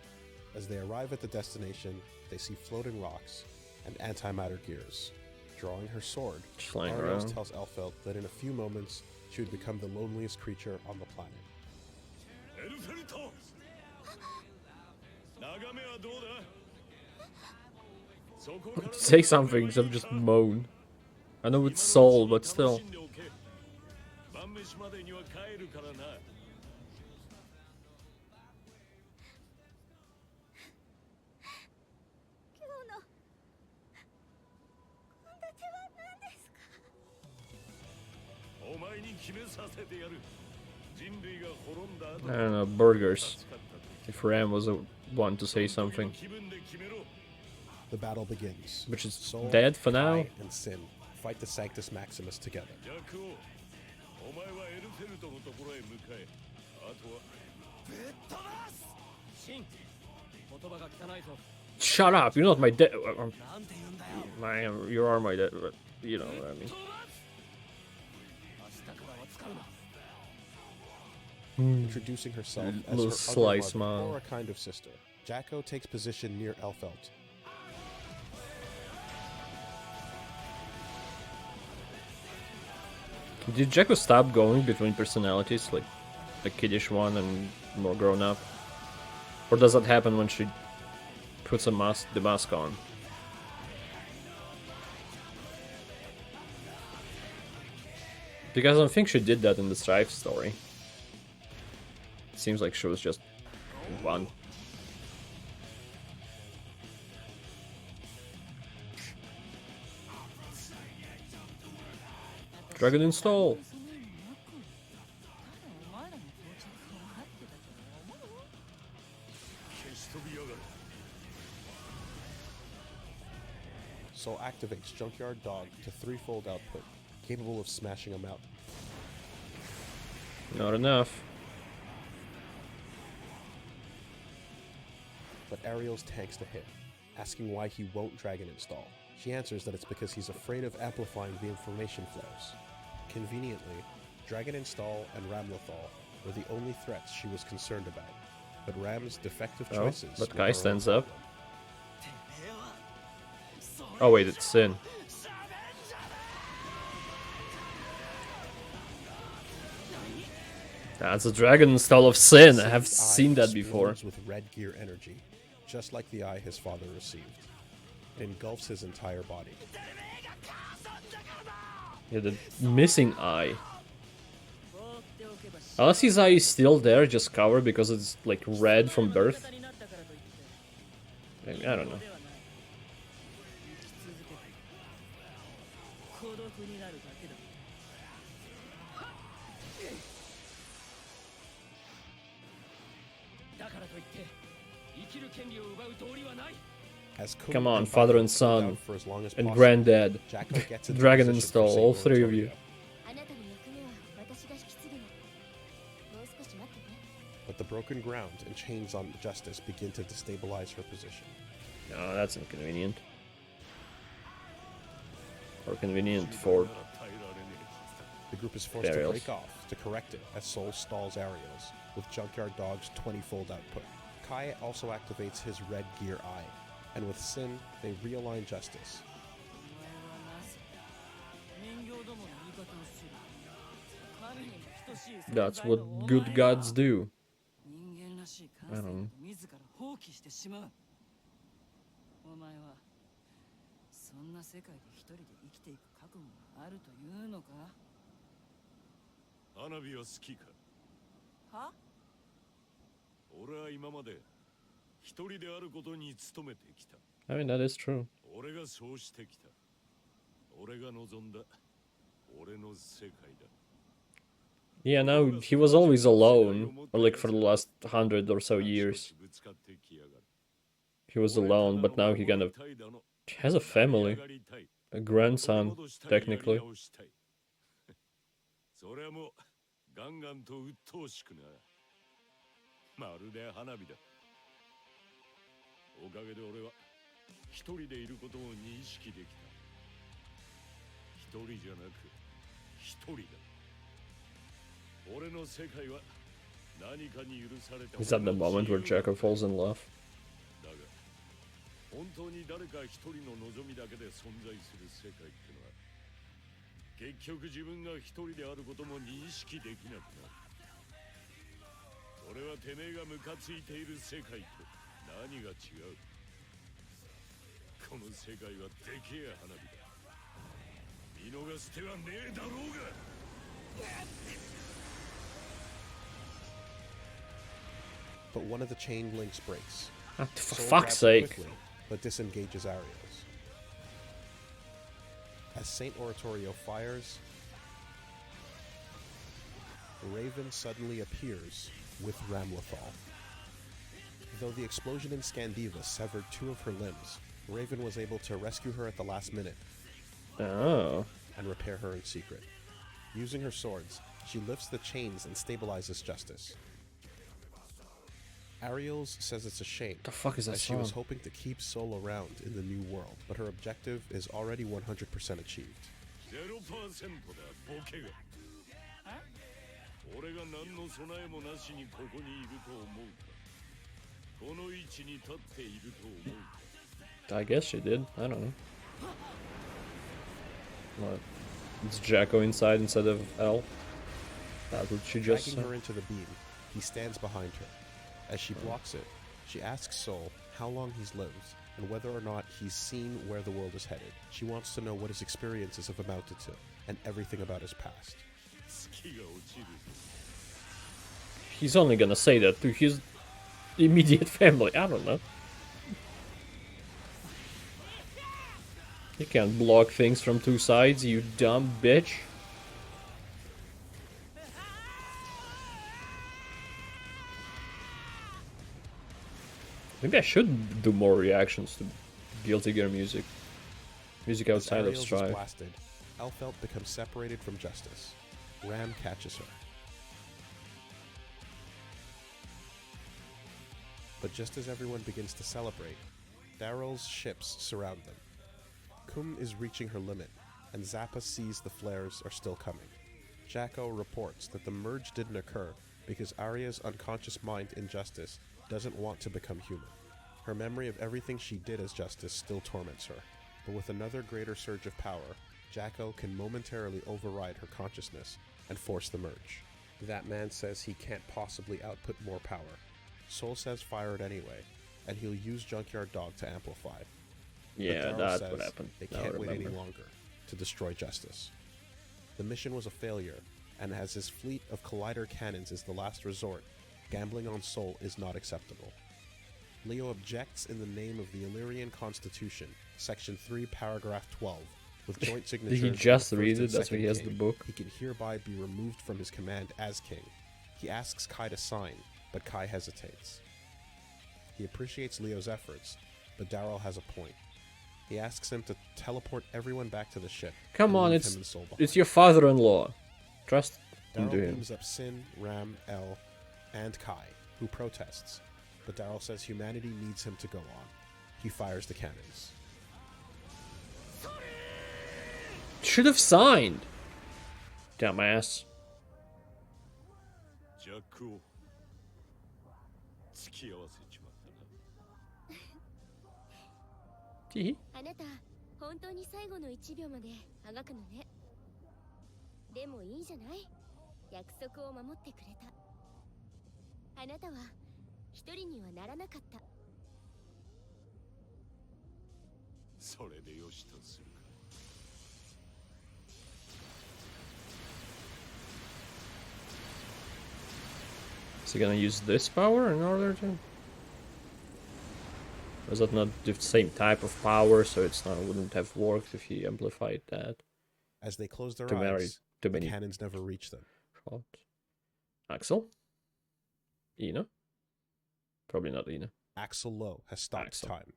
Speaker 2: As they arrive at the destination, they see floating rocks and antimatter gears. Drawing her sword,
Speaker 1: Just lying
Speaker 2: Arios
Speaker 1: around.
Speaker 2: tells Elfeld that in a few moments she would become the loneliest creature on the planet.
Speaker 3: エルフェルト眺めはどうだそこから
Speaker 1: Say something, instead of just moan. I know it's soul, but still.
Speaker 3: 楽しんでおけ晩飯までには帰るからな
Speaker 6: 今日の献立は何ですか？
Speaker 3: お前に決めさせてやる人類が滅んだ後
Speaker 1: I don't know, burgers. If Ram was the one to say something.
Speaker 3: 気分で決めろ
Speaker 2: The battle begins.
Speaker 1: Which is
Speaker 2: Soul,
Speaker 1: dead for now.
Speaker 2: Kai, and Sin fight the Sanctus Maximus together.
Speaker 3: ジャック王お前はエルフェルトのところへ向かえあとはぶっ飛ばす
Speaker 4: シン、言葉が汚いぞ。
Speaker 1: Shut up, you're not my dad.
Speaker 4: なんて言うんだよ。
Speaker 1: You are my dad, but you know what I mean.
Speaker 4: 飛ばす。明日からは使うな。
Speaker 2: Introducing herself as
Speaker 1: Little
Speaker 2: her
Speaker 1: slice
Speaker 2: other mother,
Speaker 1: mom.
Speaker 2: or a kind of sister. Jacko takes position near Elfeld.
Speaker 1: Did Jacko stop going between personalities, like the kiddish one and more grown up? Or does that happen when she puts the mask on? Because I don't think she did that in the Strife story. It seems like she was just one. Dragon install.
Speaker 3: 消し飛びやがる
Speaker 2: Soul activates Junkyard Dog to threefold output, capable of smashing a mountain.
Speaker 1: Not enough.
Speaker 2: But Ariel's tanks to hit, asking why he won't Dragon install. She answers that it's because he's afraid of amplifying the information flows. Conveniently, Dragon install and Ramlethal were the only threats she was concerned about. But Ram's defective
Speaker 1: Oh,
Speaker 2: choices.
Speaker 1: but
Speaker 2: were
Speaker 1: Guy
Speaker 2: her own
Speaker 1: stands up.
Speaker 2: problem.
Speaker 1: Oh wait, it's Sin. That's a dragon style of Sin. I have
Speaker 2: Sin's eye
Speaker 1: seen that before.
Speaker 2: explodes with red gear energy, just like the eye his father received. It engulfs his entire body.
Speaker 1: Yeah, the missing eye. Unless his eye is still there, just covered because it's like red from birth. I don't know.
Speaker 2: As Cody
Speaker 1: Come on,
Speaker 2: and
Speaker 1: father
Speaker 2: Bobby
Speaker 1: and
Speaker 2: hold
Speaker 1: son,
Speaker 2: out for as long as
Speaker 1: and
Speaker 2: possible,
Speaker 1: granddad.
Speaker 2: Jacko gets into
Speaker 1: Dragon
Speaker 2: position for
Speaker 1: install, all
Speaker 2: Saber
Speaker 1: three of
Speaker 2: and
Speaker 1: you.
Speaker 2: Toria.
Speaker 6: あなたの役目は私が引き継ぐの。もう少し待ってね。
Speaker 2: But the broken ground and chains on Justice begin to destabilize her position.
Speaker 1: No, that's inconvenient. Or convenient for
Speaker 3: なら耐えられね
Speaker 2: The group is forced to
Speaker 1: Burials.
Speaker 2: break off to correct it as Soul stalls Arios with Junkyard Dog's 20-fold output. Kai also activates his red gear eye, and with Sin, they realign Justice.
Speaker 1: that's what good gods do. I don't know.
Speaker 7: 自ら放棄してしまう。お前はそんな世界で一人で生きていく覚悟があるというのか？
Speaker 3: え花火は好きか
Speaker 7: は？
Speaker 3: 俺は今まで一人であることに努めてきた
Speaker 1: I mean, that is true.
Speaker 3: 俺がそうしてきた俺が望んだ俺の世界だ
Speaker 1: Yeah, now he was always alone, or like for the last 100 or so years. He was alone, but now he kind of has a family, a grandson, technically.
Speaker 3: それはもうガンガンと鬱陶しくな。まるで花火だ。おかげで俺は一人でいることを認識できた。一人じゃなく一人だ。俺の世界は何かに許された。
Speaker 1: Is that the moment where Jacko falls in love?
Speaker 3: だが本当に誰か一人の望みだけで存在する世界ってのは結局自分が一人であることも認識できなくなる。それはてめえがムカついている世界と何が違う。この世界はでけえ花火だ。見逃す手はねえだろうが。
Speaker 2: But one of the chain links breaks.
Speaker 1: Ah, for
Speaker 2: Soul
Speaker 1: fuck's
Speaker 2: grabs it
Speaker 1: sake.
Speaker 2: quickly, but disengages Arios. As Saint Oratorio fires, Raven suddenly appears with Ramlethal. Though the explosion in Scandiva severed 2 of her limbs, Raven was able to rescue her at the last minute
Speaker 1: Oh.
Speaker 2: and repair her in secret. Using her swords, she lifts the chains and stabilizes Justice. Ariels says it's a shame,
Speaker 1: The fuck is that
Speaker 2: as she was
Speaker 1: song?
Speaker 2: hoping to keep Soul around in the new world, but her objective is already 100% achieved.
Speaker 3: 0%だボケが。俺が何の備えもなしにここにいると思うか。この位置に立っていると思うか。
Speaker 1: I guess she did. I don't know. What? It's Jacko inside instead of L? That's what she just
Speaker 2: Dragging
Speaker 1: said.
Speaker 2: her into the beam, he stands behind her. As she blocks it, she asks Soul how long he's lived and whether or not he's seen where the world is headed. She wants to know what his experiences have amounted to and everything about his past.
Speaker 3: 月が落ちる。
Speaker 1: He's only gonna say that to his immediate family. I don't know. You can't block things from 2 sides, you dumb bitch. Maybe I should do more reactions to Guilty Gear music. Music
Speaker 2: As
Speaker 1: outside of
Speaker 2: Ariels is
Speaker 1: Strive.
Speaker 2: blasted, Elfelt becomes separated from Justice. Ram catches her. But just as everyone begins to celebrate, Daryl's ships surround them. Kum is reaching her limit, and Zappa sees the flares are still coming. Jacko reports that the merge didn't occur because Arya's unconscious mind in Justice doesn't want to become human. Her memory of everything she did as Justice still torments her, but with another greater surge of power, Jacko can momentarily override her consciousness and force the merge. That man says he can't possibly output more power. Soul says fire it anyway, and he'll use Junkyard Dog to amplify. But
Speaker 1: Yeah,
Speaker 2: Darryl
Speaker 1: that's
Speaker 2: says
Speaker 1: what happened.
Speaker 2: They
Speaker 1: Now I
Speaker 2: can't wait any
Speaker 1: remember.
Speaker 2: longer to destroy Justice. The mission was a failure, and as his fleet of Collider cannons is the last resort, gambling on Soul is not acceptable. Leo objects in the name of the Illyrian Constitution, Section 3, Paragraph 12, with joint signatures.
Speaker 1: Did he
Speaker 2: of the
Speaker 1: just
Speaker 2: first
Speaker 1: read
Speaker 2: and
Speaker 1: it? That's why
Speaker 2: second
Speaker 1: he has
Speaker 2: king.
Speaker 1: the book.
Speaker 2: He can hereby be removed from his command as king. He asks Kai to sign, but Kai hesitates. He appreciates Leo's efforts, but Darryl has a point. He asks him to teleport everyone back to the ship.
Speaker 1: Come
Speaker 2: and
Speaker 1: on,
Speaker 2: leave
Speaker 1: it's
Speaker 2: him and Soul behind.
Speaker 1: it's your father-in-law. Trust
Speaker 2: Darryl
Speaker 1: into him.
Speaker 2: beams up Sin, Ram, L, and Kai, who protests, but Darryl says humanity needs him to go on. He fires the cannons.
Speaker 1: Should have signed. Dumbass.
Speaker 3: ジャックを付き合わせちまったな。
Speaker 1: Tee.
Speaker 6: あなた本当に最後の1秒まであがくのね。でもいいじゃない、約束を守ってくれた。あなたは一人にはならなかった。
Speaker 3: それでよしとするか。
Speaker 1: Is he gonna use this power in order to? Or is that not the same type of power, so it's not wouldn't have worked if he amplified that?
Speaker 2: As they close their
Speaker 1: Too many-
Speaker 2: eyes,
Speaker 1: too
Speaker 2: the
Speaker 1: many
Speaker 2: cannons never reach them.
Speaker 1: shots. Axel? Ina? Probably not Ina.
Speaker 2: Axel Lowe has stopped
Speaker 1: Axel.
Speaker 2: time.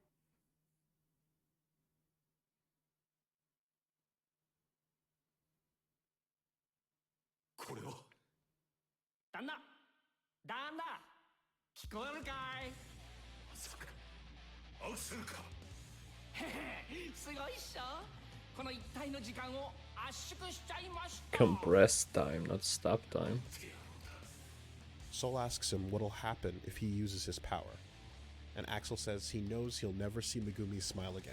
Speaker 1: Compressed time, not stop time.
Speaker 2: Sol asks him what'll happen if he uses his power, and Axel says he knows he'll never see Megumi smile again.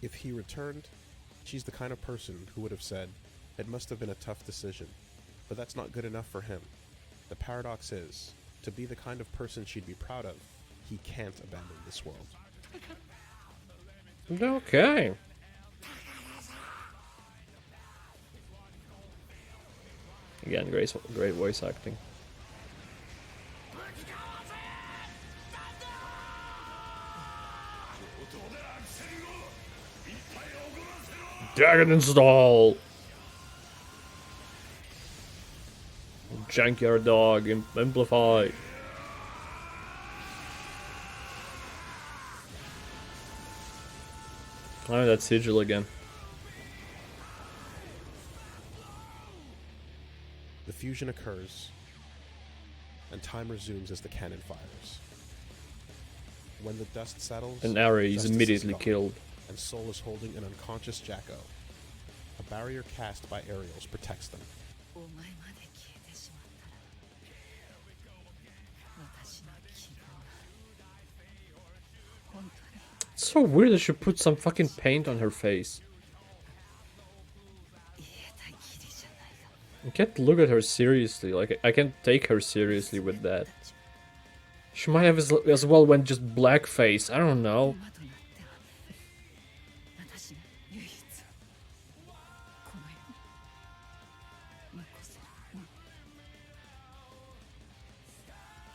Speaker 2: If he returned, she's the kind of person who would have said, it must have been a tough decision, but that's not good enough for him. The paradox is, to be the kind of person she'd be proud of, he can't abandon this world.
Speaker 1: Okay. Again, great voice acting. Dragon install! Junkyard dog, amplify. Oh, that's Sigil again.
Speaker 2: The fusion occurs, and time resumes as the cannon fires. When the dust settles,
Speaker 1: And Ari is
Speaker 2: Justice
Speaker 1: immediately
Speaker 2: gone,
Speaker 1: killed.
Speaker 2: and Sol is holding an unconscious Jacko. A barrier cast by aerials protects them.
Speaker 1: It's so weird that she put some fucking paint on her face. I can't look at her seriously. Like, I can't take her seriously with that. She might have as well went just blackface. I don't know.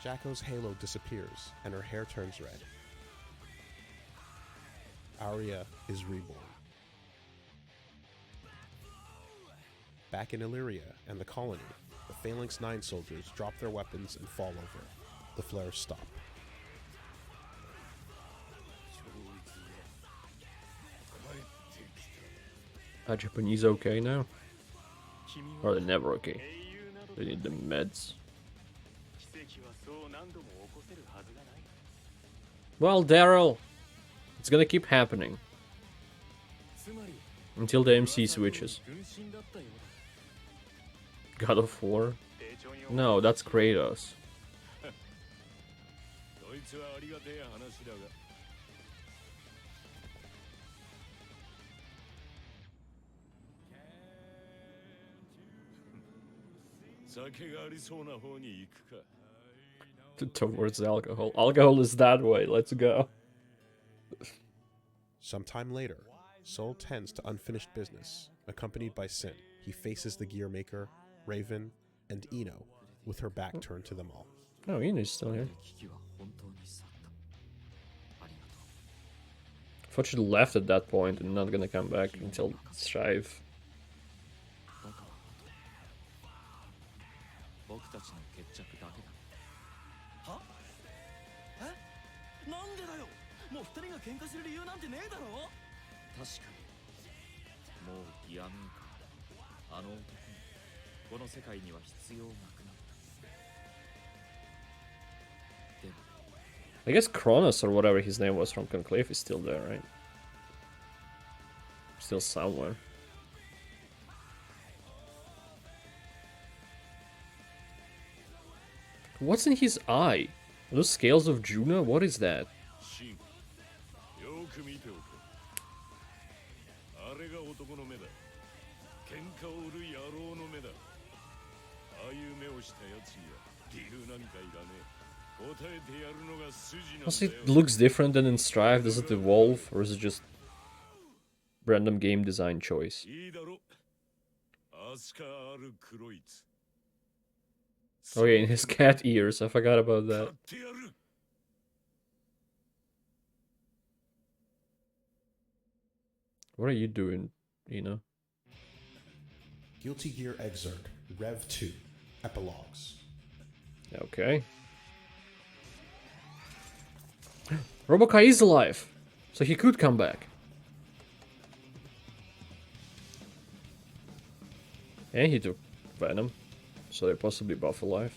Speaker 2: Jacko's halo disappears, and her hair turns red. Arya is reborn. Back in Illyria and the colony, the Phalanx 9 soldiers drop their weapons and fall over. The flares stop.
Speaker 1: Are Japanese okay now? Or are they never okay? They need the meds. Well, Daryl, it's gonna keep happening. Until the MC switches. God of War? No, that's Kratos. Towards alcohol. Alcohol is that way, let's go.
Speaker 2: Sometime later, Sol tends to unfinished business. Accompanied by Sin, he faces the gear maker, Raven, and Ino, with her back turned to them all.
Speaker 1: Oh, Ino's still here. I thought she left at that point and not gonna come back until Strive. I guess Kronos or whatever his name was from Conclave is still there, right? Still somewhere. What's in his eye? Are those scales of Juna? What is that? Also, it looks different than in Strive. Does it evolve, or is it just random game design choice? Oh yeah, in his cat ears. I forgot about that. What are you doing, Ina?
Speaker 2: Guilty Gear Xrd, Rev 2, Epilogues.
Speaker 1: Okay. Robokai is alive, so he could come back. And he took Venom, so they're possibly both alive.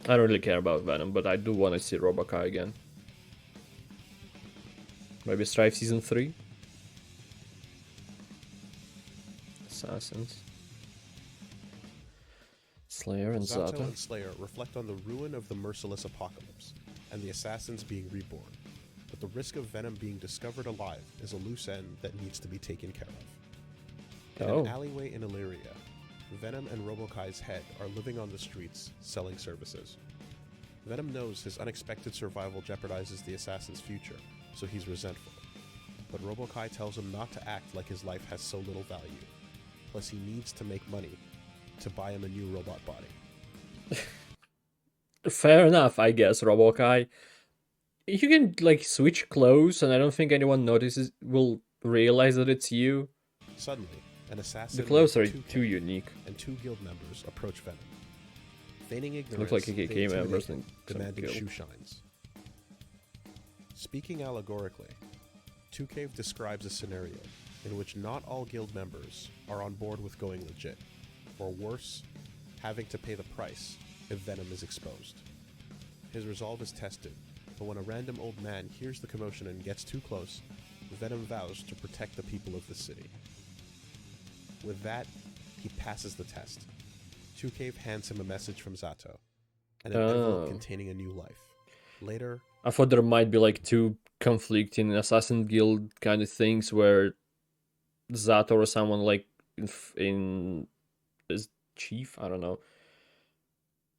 Speaker 1: I don't really care about Venom, but I do want to see Robokai again. Maybe Strife Season 3? Assassins. Slayer and
Speaker 2: Zato
Speaker 1: Zato.
Speaker 2: and Slayer reflect on the ruin of the merciless apocalypse, and the assassins being reborn. But the risk of Venom being discovered alive is a loose end that needs to be taken care of. In an alleyway in Illyria, Venom and Robokai's head are living on the streets, selling services. Venom knows his unexpected survival jeopardizes the assassin's future, so he's resentful. But Robokai tells him not to act like his life has so little value. Plus, he needs to make money to buy him a new robot body.
Speaker 1: Fair enough, I guess, Robokai. You can, like, switch clothes, and I don't think anyone will realize that it's you.
Speaker 2: Suddenly, an assassin
Speaker 1: The clothes are
Speaker 2: named
Speaker 1: too unique.
Speaker 2: and two guild members approach Venom. Feigning ignorance,
Speaker 1: Look like
Speaker 2: they
Speaker 1: KKK members
Speaker 2: intimidate him,
Speaker 1: in some
Speaker 2: demanding
Speaker 1: guild.
Speaker 2: shoe shines. Speaking allegorically, 2Cave describes a scenario in which not all guild members are on board with going legit, or worse, having to pay the price if Venom is exposed. His resolve is tested, but when a random old man hears the commotion and gets too close, Venom vows to protect the people of the city. With that, he passes the test. 2Cave hands him a message from Zato, an envelope containing a new life. Later,
Speaker 1: I thought there might be like two conflicting assassin guild kind of things where Zato or someone like is chief, I don't know,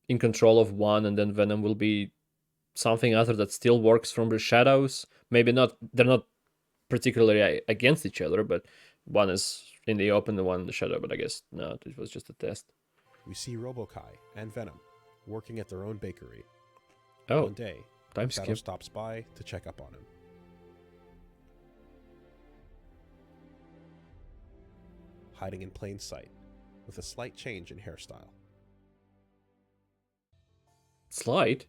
Speaker 1: in control of one, and then Venom will be something other that still works from the shadows. Maybe not, they're not particularly against each other, but one is in the open, the one in the shadow. But I guess no, it was just a test.
Speaker 2: we see Robokai and Venom working at their own bakery.
Speaker 1: Oh,
Speaker 2: One day,
Speaker 1: time
Speaker 2: Zato
Speaker 1: skip.
Speaker 2: stops by to check up on him. Hiding in plain sight, with a slight change in hairstyle.
Speaker 1: Slide.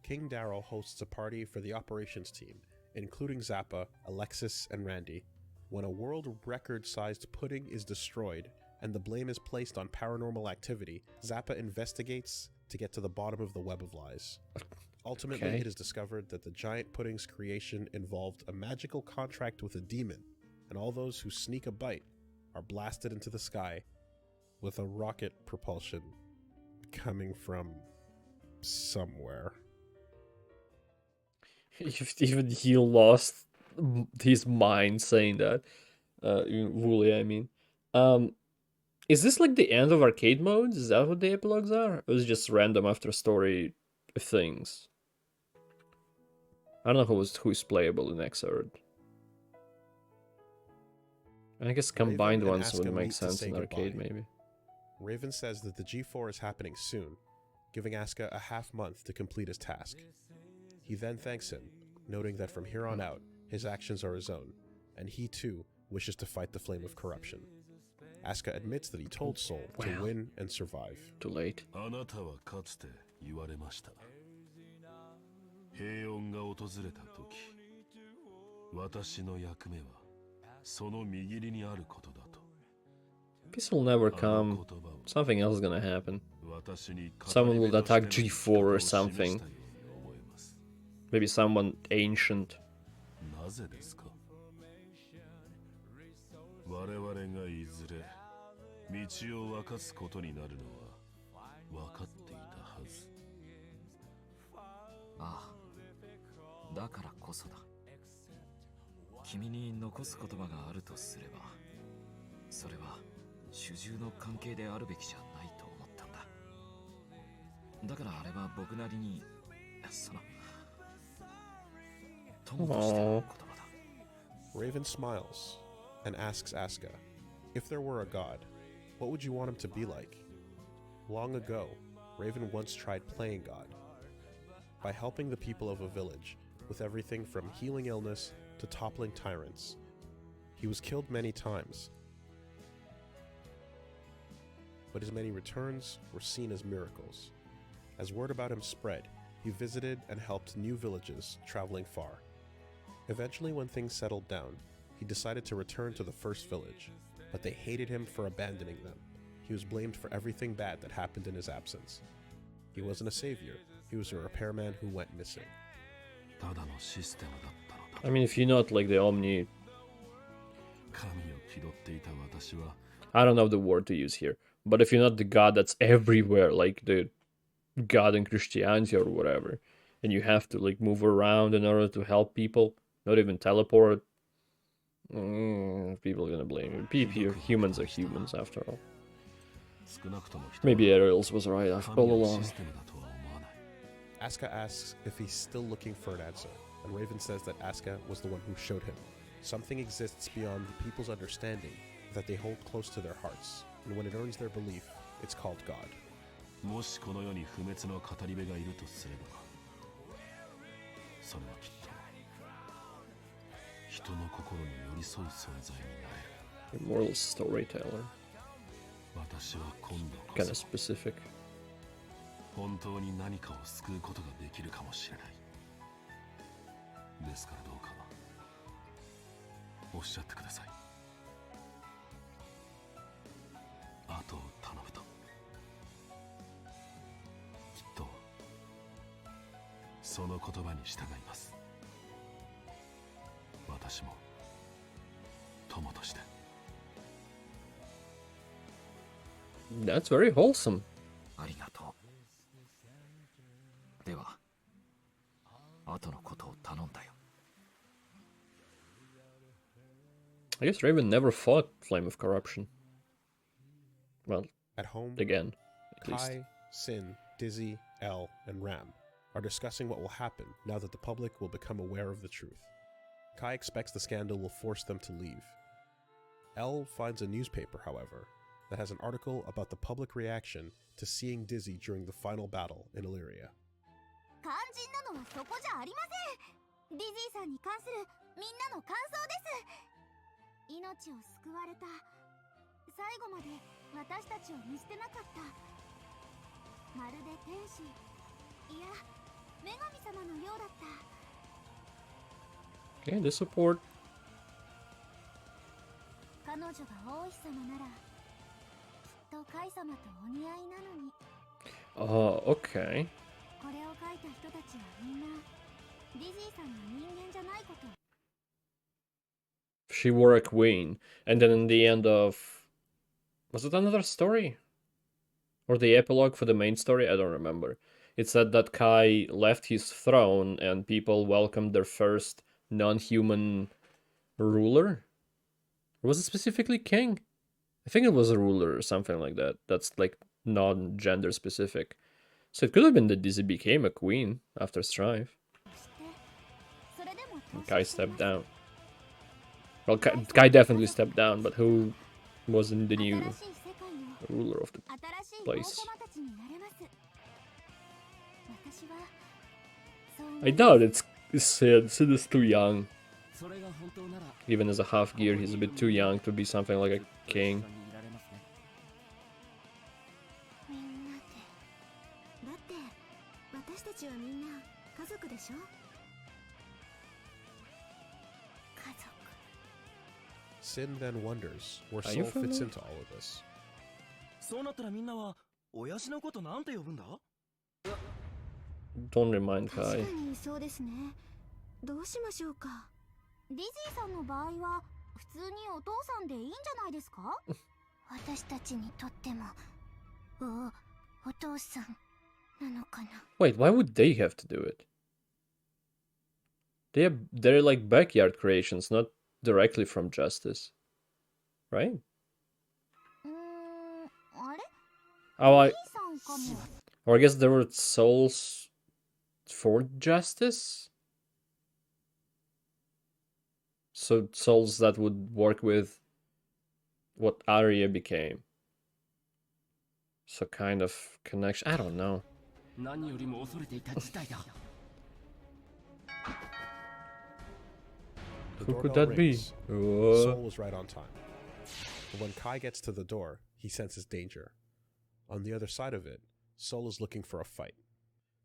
Speaker 2: King Darrow hosts a party for the operations team, including Zappa, Alexis, and Randy, when a world record-sized pudding is destroyed and the blame is placed on paranormal activity. Zappa investigates to get to the bottom of the web of lies. Ultimately,
Speaker 1: Okay.
Speaker 2: it is discovered that the giant pudding's creation involved a magical contract with a demon, and all those who sneak a bite are blasted into the sky with a rocket propulsion coming from somewhere.
Speaker 1: Even he lost his mind saying that. Wooly, I mean. Is this like the end of arcade modes? Is that what the epilogues are? Or is it just random after story things? I don't know who's playable in XRD. I guess combined
Speaker 2: Raven and
Speaker 1: ones would
Speaker 2: Asuka
Speaker 1: make
Speaker 2: meet to
Speaker 1: sense
Speaker 2: say
Speaker 1: in arcade,
Speaker 2: goodbye.
Speaker 1: maybe.
Speaker 2: Raven says that the G4 is happening soon, giving Asuka a half month to complete his task. He then thanks him, noting that from here on out, his actions are his own, and he too wishes to fight the flame of corruption. Asuka admits that he told Soul to win and survive.
Speaker 1: Too late.
Speaker 3: あなたはかつて言われました。平穏が訪れた時、私の役目はその右利にあることだと。
Speaker 1: Peace will never
Speaker 3: あの
Speaker 1: come.
Speaker 3: 言葉を
Speaker 1: Something else is gonna happen.
Speaker 3: 私に語り
Speaker 1: Someone will
Speaker 3: 部として
Speaker 1: attack
Speaker 3: の
Speaker 1: G4 or
Speaker 3: 生き方を示
Speaker 1: something.
Speaker 3: したように思えます。
Speaker 1: Maybe someone ancient.
Speaker 3: なぜですか？我々がいずれ道を分かつことになるのは分かっていたはず。
Speaker 9: ああ、だからこそだ。君に残す言葉があるとすれば、それは主従の関係であるべきじゃないと思ったんだ。だからあれは僕なりに、その友としての言葉だ。
Speaker 2: Raven smiles and asks Asuka, if there were a god, what would you want him to be like? Long ago, Raven once tried playing God. By helping the people of a village with everything from healing illness to toppling tyrants. He was killed many times. but his many returns were seen as miracles. As word about him spread, he visited and helped new villages traveling far. Eventually, when things settled down, he decided to return to the first village, but they hated him for abandoning them. He was blamed for everything bad that happened in his absence. He wasn't a savior, he was a repairman who went missing.
Speaker 1: I mean, if you're not like the Omni... I don't know the word to use here, but if you're not the god that's everywhere, like the god in Christianity or whatever, and you have to like move around in order to help people, not even teleport, people are gonna blame you. Humans are humans after all. Maybe Ariel's was right all along.
Speaker 2: Asuka asks if he's still looking for an answer, and Raven says that Asuka was the one who showed him. Something exists beyond the people's understanding that they hold close to their hearts, and when it earns their belief, it's called God.
Speaker 5: もしこの世に不滅の語り部がいるとすれば、それはきっと人の心に寄り添う存在になれる。
Speaker 1: Immortal storyteller.
Speaker 5: 私は今度こ
Speaker 1: Kinda
Speaker 5: そ
Speaker 1: specific.
Speaker 5: 本当に何かを救うことができるかもしれない。ですからどうかおっしゃってください。あとを頼むと。きっとその言葉に従います。私も友として。
Speaker 1: That's very wholesome.
Speaker 9: ありがとう。では、後のことを頼んだよ。
Speaker 1: I guess Raven never fought Flame of Corruption. Well,
Speaker 2: At home,
Speaker 1: again, at least.
Speaker 2: Kai, Sin, Dizzy, L, and Ram are discussing what will happen now that the public will become aware of the truth. Kai expects the scandal will force them to leave. L finds a newspaper, however, that has an article about the public reaction to seeing Dizzy during the final battle in Illyria.
Speaker 6: 肝心なのはそこじゃありません。ディジーさんに関するみんなの感想です。命を救われた。最後まで私たちを見捨てなかった。まるで天使、いや、女神様のようだった。
Speaker 1: Okay, the support.
Speaker 6: 彼女が王妃様なら、きっとカイ様とお似合いなのに。
Speaker 1: Okay.
Speaker 6: これを書いた人たちはみんな、ディジーさんの人間じゃないこと。
Speaker 1: She were a queen, and then in the end of... Was it another story? Or the epilogue for the main story? I don't remember. It said that Kai left his throne and people welcomed their first non-human ruler? Or was it specifically king? I think it was a ruler or something like that. That's like non-gender specific. So it could have been that Dizzy became a queen after Strife. And Kai stepped down. Well, Kai definitely stepped down, but who wasn't the new ruler of the place? I doubt it's Sid. Sid is too young. Even as a half gear, he's a bit too young to be something like a king.
Speaker 2: Sin then wonders where Soul fits into all of this.
Speaker 1: Don't remind Kai.
Speaker 6: そうですね。どうしましょうか。ディジーさんの場合は普通にお父さんでいいんじゃないですか？私たちにとってもお父さんなのかな。
Speaker 1: Wait, why would they have to do it? They're like backyard creations, not directly from Justice, right?
Speaker 6: あれ？
Speaker 1: Oh,
Speaker 6: お兄さんかも。
Speaker 1: or I guess there were souls for Justice? So souls that would work with what Arya became. So kind of connection. I don't know. Who could that be?
Speaker 2: Soul was right on time. But when Kai gets to the door, he senses danger. On the other side of it, Soul is looking for a fight.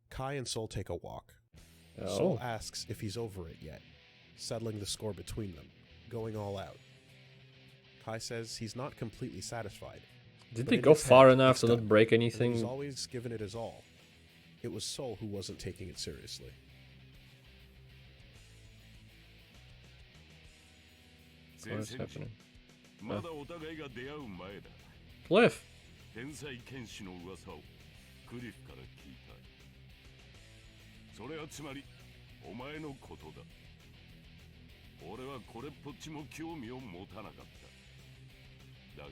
Speaker 2: Kai and Soul take a walk. Soul asks if he's over it yet, settling the score between them, going all out. Kai says he's not completely satisfied.
Speaker 1: Did
Speaker 2: but
Speaker 1: they
Speaker 2: in
Speaker 1: go
Speaker 2: his
Speaker 1: far
Speaker 2: head,
Speaker 1: enough
Speaker 2: it's
Speaker 1: to
Speaker 2: done,
Speaker 1: not break
Speaker 2: and that He's
Speaker 1: anything?
Speaker 2: always given it his all. It was Soul who wasn't taking it seriously.
Speaker 1: What is happening?
Speaker 3: まだお互いが出会う前だ。
Speaker 1: Cliff!
Speaker 3: 天才剣士の噂をクリフから聞いた。それはつまりお前のことだ。俺はこれっぽっちも興味を持たなかった。だが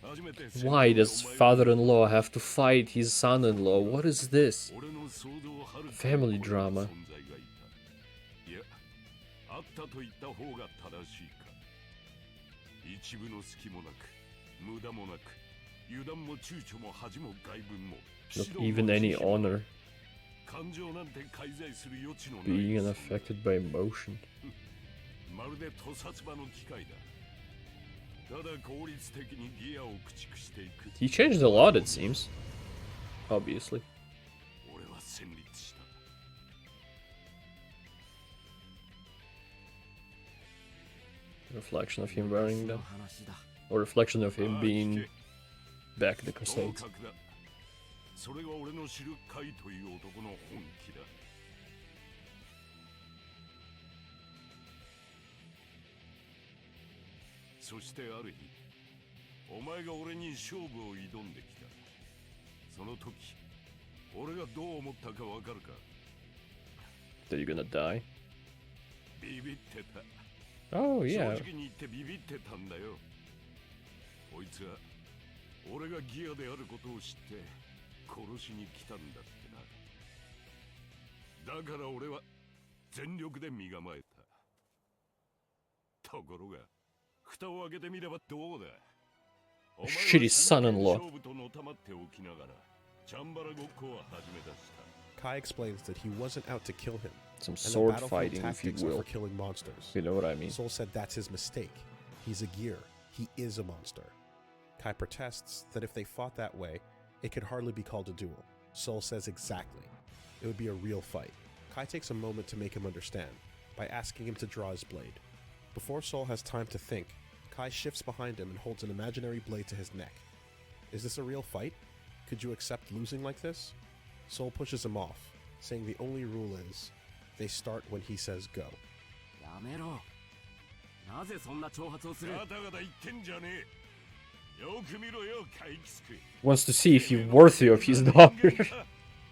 Speaker 3: 初めて
Speaker 1: Why does father-in-law have to fight his son-in-law? What is this?
Speaker 3: 俺の想像をはるか
Speaker 1: Family
Speaker 3: に超える
Speaker 1: drama.
Speaker 3: 存在がいた。いや、あったと言った方が正しいか。一部の隙もなく、無駄もなく、油断も躊躇も恥も外聞も、
Speaker 1: Not even any honor.
Speaker 3: 感情なんて介在する余地のない
Speaker 1: Being unaffected by emotion.
Speaker 3: まるで屠殺場の機械だ。ただ効率的にギアを駆逐していく。
Speaker 1: He changed a lot, it seems. Obviously.
Speaker 3: 俺は戦慄した。
Speaker 1: Reflection of him wearing them. Or reflection of him being back in the
Speaker 3: 合
Speaker 1: Crusades.
Speaker 3: 格だ。それが俺の知るカイという男の本気だ。そしてある日、お前が俺に勝負を挑んできた。その時、俺がどう思ったかわかるか。
Speaker 1: That you're gonna die?
Speaker 3: ビビってた。
Speaker 1: Oh,
Speaker 3: 正
Speaker 1: yeah.
Speaker 3: 直に言ってビビってたんだよ。こいつは俺がギアであることを知って殺しに来たんだってな。だから俺は全力で身構えた。ところが蓋を開けてみればどうだ。お前は
Speaker 1: Shitty son-in-law.
Speaker 3: 勝負とのたまっておきながらチャンバラごっこを始め出した。
Speaker 2: Kai explains that he wasn't out to kill him,
Speaker 1: Some
Speaker 2: and the
Speaker 1: sword
Speaker 2: battlefield
Speaker 1: fighting, if you
Speaker 2: tactics are
Speaker 1: will.
Speaker 2: for killing monsters.
Speaker 1: You know what I mean.
Speaker 2: Soul said that's his mistake. He's a gear. He is a monster. Kai protests that if they fought that way, it could hardly be called a duel. Soul says exactly. It would be a real fight. Kai takes a moment to make him understand by asking him to draw his blade. Before Soul has time to think, Kai shifts behind him and holds an imaginary blade to his neck. Is this a real fight? Could you accept losing like this? Soul pushes him off, saying the only rule is they start when he says go.
Speaker 4: やめろ。なぜそんな挑発をする。
Speaker 3: ガタガタ言ってんじゃねえ。よく見ろよ、カイキスク。
Speaker 1: Wants to see if you're worthy of his daughter.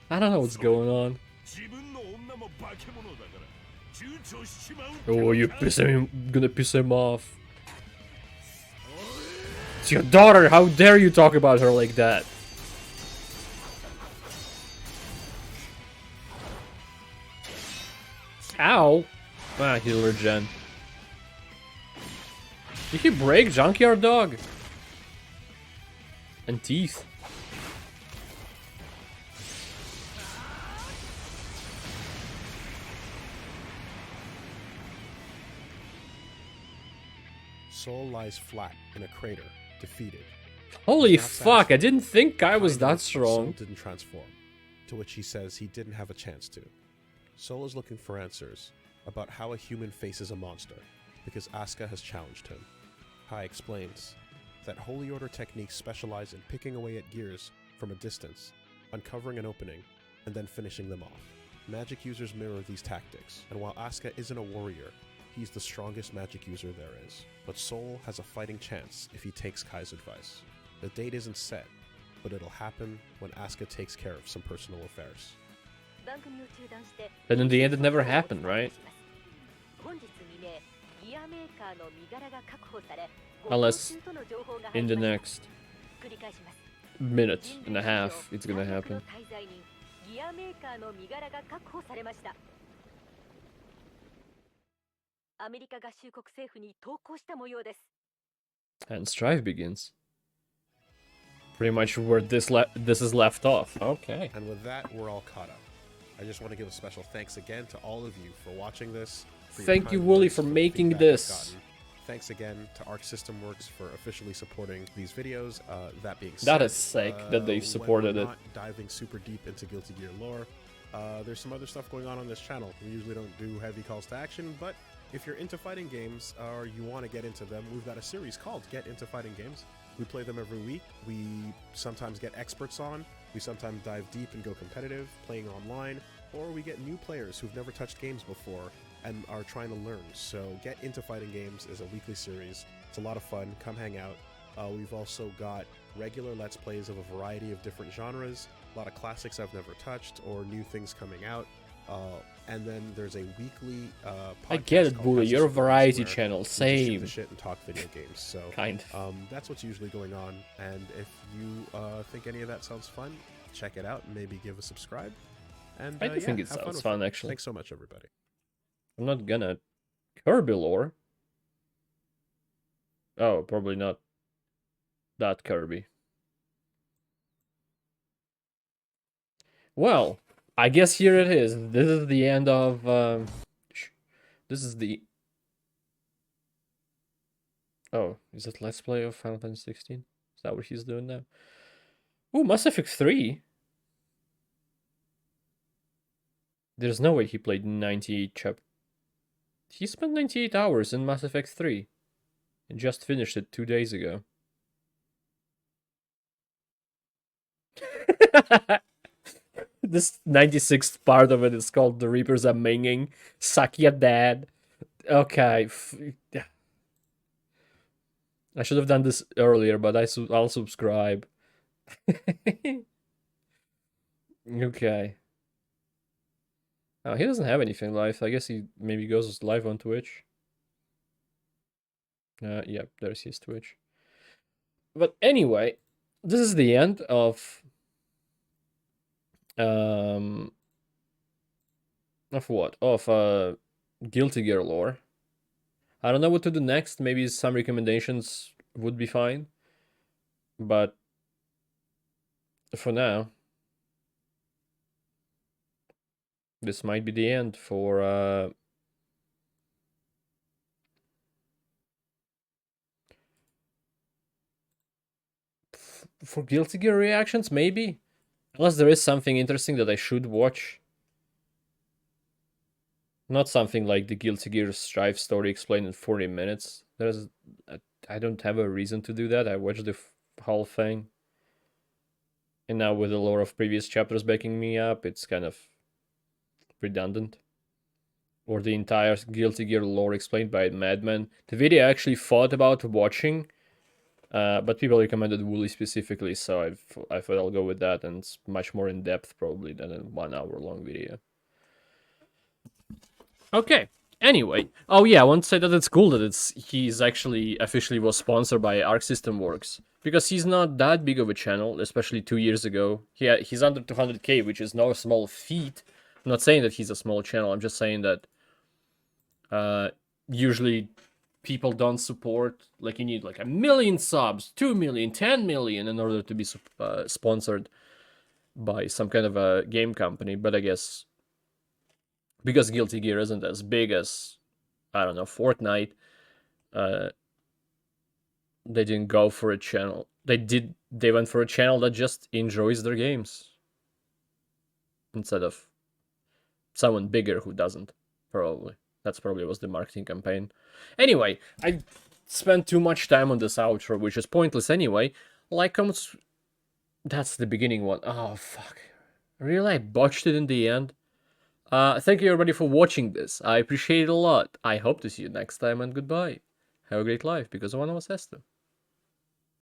Speaker 1: I don't know what's going on.
Speaker 3: 自分の女も化け物だから躊躇しちまうって
Speaker 1: Oh, you're gonna piss him off. It's your daughter! How dare you talk about her like that? Ow! Ah, healer gen. Did he break Junkyard Dog? And teeth.
Speaker 2: Soul lies flat in a crater, defeated.
Speaker 1: Holy
Speaker 2: Not
Speaker 1: fuck, I
Speaker 2: satisfied.
Speaker 1: didn't think I was
Speaker 2: Kai
Speaker 1: that
Speaker 2: knows Soul
Speaker 1: strong.
Speaker 2: didn't transform, to which he says he didn't have a chance to. Soul is looking for answers about how a human faces a monster, because Asuka has challenged him. Kai explains that Holy Order techniques specialize in picking away at gears from a distance, uncovering an opening, and then finishing them off. Magic users mirror these tactics, and while Asuka isn't a warrior, he's the strongest magic user there is. But Soul has a fighting chance if he takes Kai's advice. The date isn't set, but it'll happen when Asuka takes care of some personal affairs.
Speaker 1: And in the end, it never happened, right? Unless in the next minute and a half, it's gonna happen. And strife begins. Pretty much where this is left off. Okay.
Speaker 2: And with that, we're all caught up. I just want to give a special thanks again to all of you for watching this. For your
Speaker 1: Thank you,
Speaker 2: kind
Speaker 1: Wooly,
Speaker 2: words
Speaker 1: for
Speaker 2: and the
Speaker 1: making
Speaker 2: feedback I've
Speaker 1: this.
Speaker 2: gotten. Thanks again to Arc System Works for officially supporting these videos. That being said,
Speaker 1: That is sick that they've supported
Speaker 2: when
Speaker 1: it.
Speaker 2: we're not diving super deep into Guilty Gear lore, there's some other stuff going on this channel. We usually don't do heavy calls to action, but if you're into fighting games or you want to get into them, we've got a series called Get Into Fighting Games. We play them every week. We sometimes get experts on. We sometimes dive deep and go competitive, playing online, or we get new players who've never touched games before and are trying to learn. So Get Into Fighting Games is a weekly series. It's a lot of fun. Come hang out. We've also got regular Let's Plays of a variety of different genres, a lot of classics I've never touched, or new things coming out. And then there's a weekly podcast.
Speaker 1: I get it,
Speaker 2: called
Speaker 1: Bully.
Speaker 2: House
Speaker 1: You're a
Speaker 2: of Games,
Speaker 1: variety
Speaker 2: where
Speaker 1: channel.
Speaker 2: we just shoot
Speaker 1: Same.
Speaker 2: the shit and talk video games. So
Speaker 1: Kind
Speaker 2: that's what's usually going on. And if you think any of that sounds fun, check it out and maybe give a subscribe. And
Speaker 1: I do think it
Speaker 2: have
Speaker 1: sounds
Speaker 2: with
Speaker 1: fun,
Speaker 2: it.
Speaker 1: actually.
Speaker 2: Thanks so much, everybody.
Speaker 1: I'm not gonna... Kirby lore? Oh, probably not that Kirby. Well, I guess here it is. This is the end of... this is the... Oh, is it Let's Play of Final Fantasy 16? Is that what he's doing now? Ooh, Mass Effect 3? There's no way he played 98 chapters. He spent 98 hours in Mass Effect 3. And just finished it 2 days ago. This 96th part of it is called The Reapers Are Minging. Suck your dad. Okay. I should have done this earlier, but I'll subscribe. Okay. Oh, he doesn't have anything live. I guess he maybe goes live on Twitch. Yep, there's his Twitch. But anyway, this is the end of what? Of Guilty Gear lore. I don't know what to do next. Maybe some recommendations would be fine. But for now, this might be the end for Guilty Gear reactions, maybe? Unless there is something interesting that I should watch. Not something like the Guilty Gear Strive story explained in 40 minutes. I don't have a reason to do that. I watched the whole thing. And now with the lore of previous chapters backing me up, it's kind of redundant. Or the entire Guilty Gear lore explained by Madman. The video I actually thought about watching, but people recommended Wooly specifically, so I thought I'll go with that, and it's much more in depth probably than a 1 hour long video. Okay. Anyway, oh yeah, I want to say that it's cool that he's actually officially was sponsored by Arc System Works, because he's not that big of a channel, especially 2 years ago. He's under 200k, which is no small feat. I'm not saying that he's a small channel. I'm just saying that usually people don't support, like you need like 1 million subs, 2 million, 10 million in order to be sponsored by some kind of a game company. But I guess because Guilty Gear isn't as big as, I don't know, Fortnite, they didn't go for a channel. They went for a channel that just enjoys their games. Instead of someone bigger who doesn't, probably. That's probably was the marketing campaign. Anyway, I spent too much time on this outro, which is pointless anyway. Like, that's the beginning one. Oh, fuck. Really? I botched it in the end? Thank you everybody for watching this. I appreciate it a lot. I hope to see you next time, and goodbye. Have a great life, because one of us has to.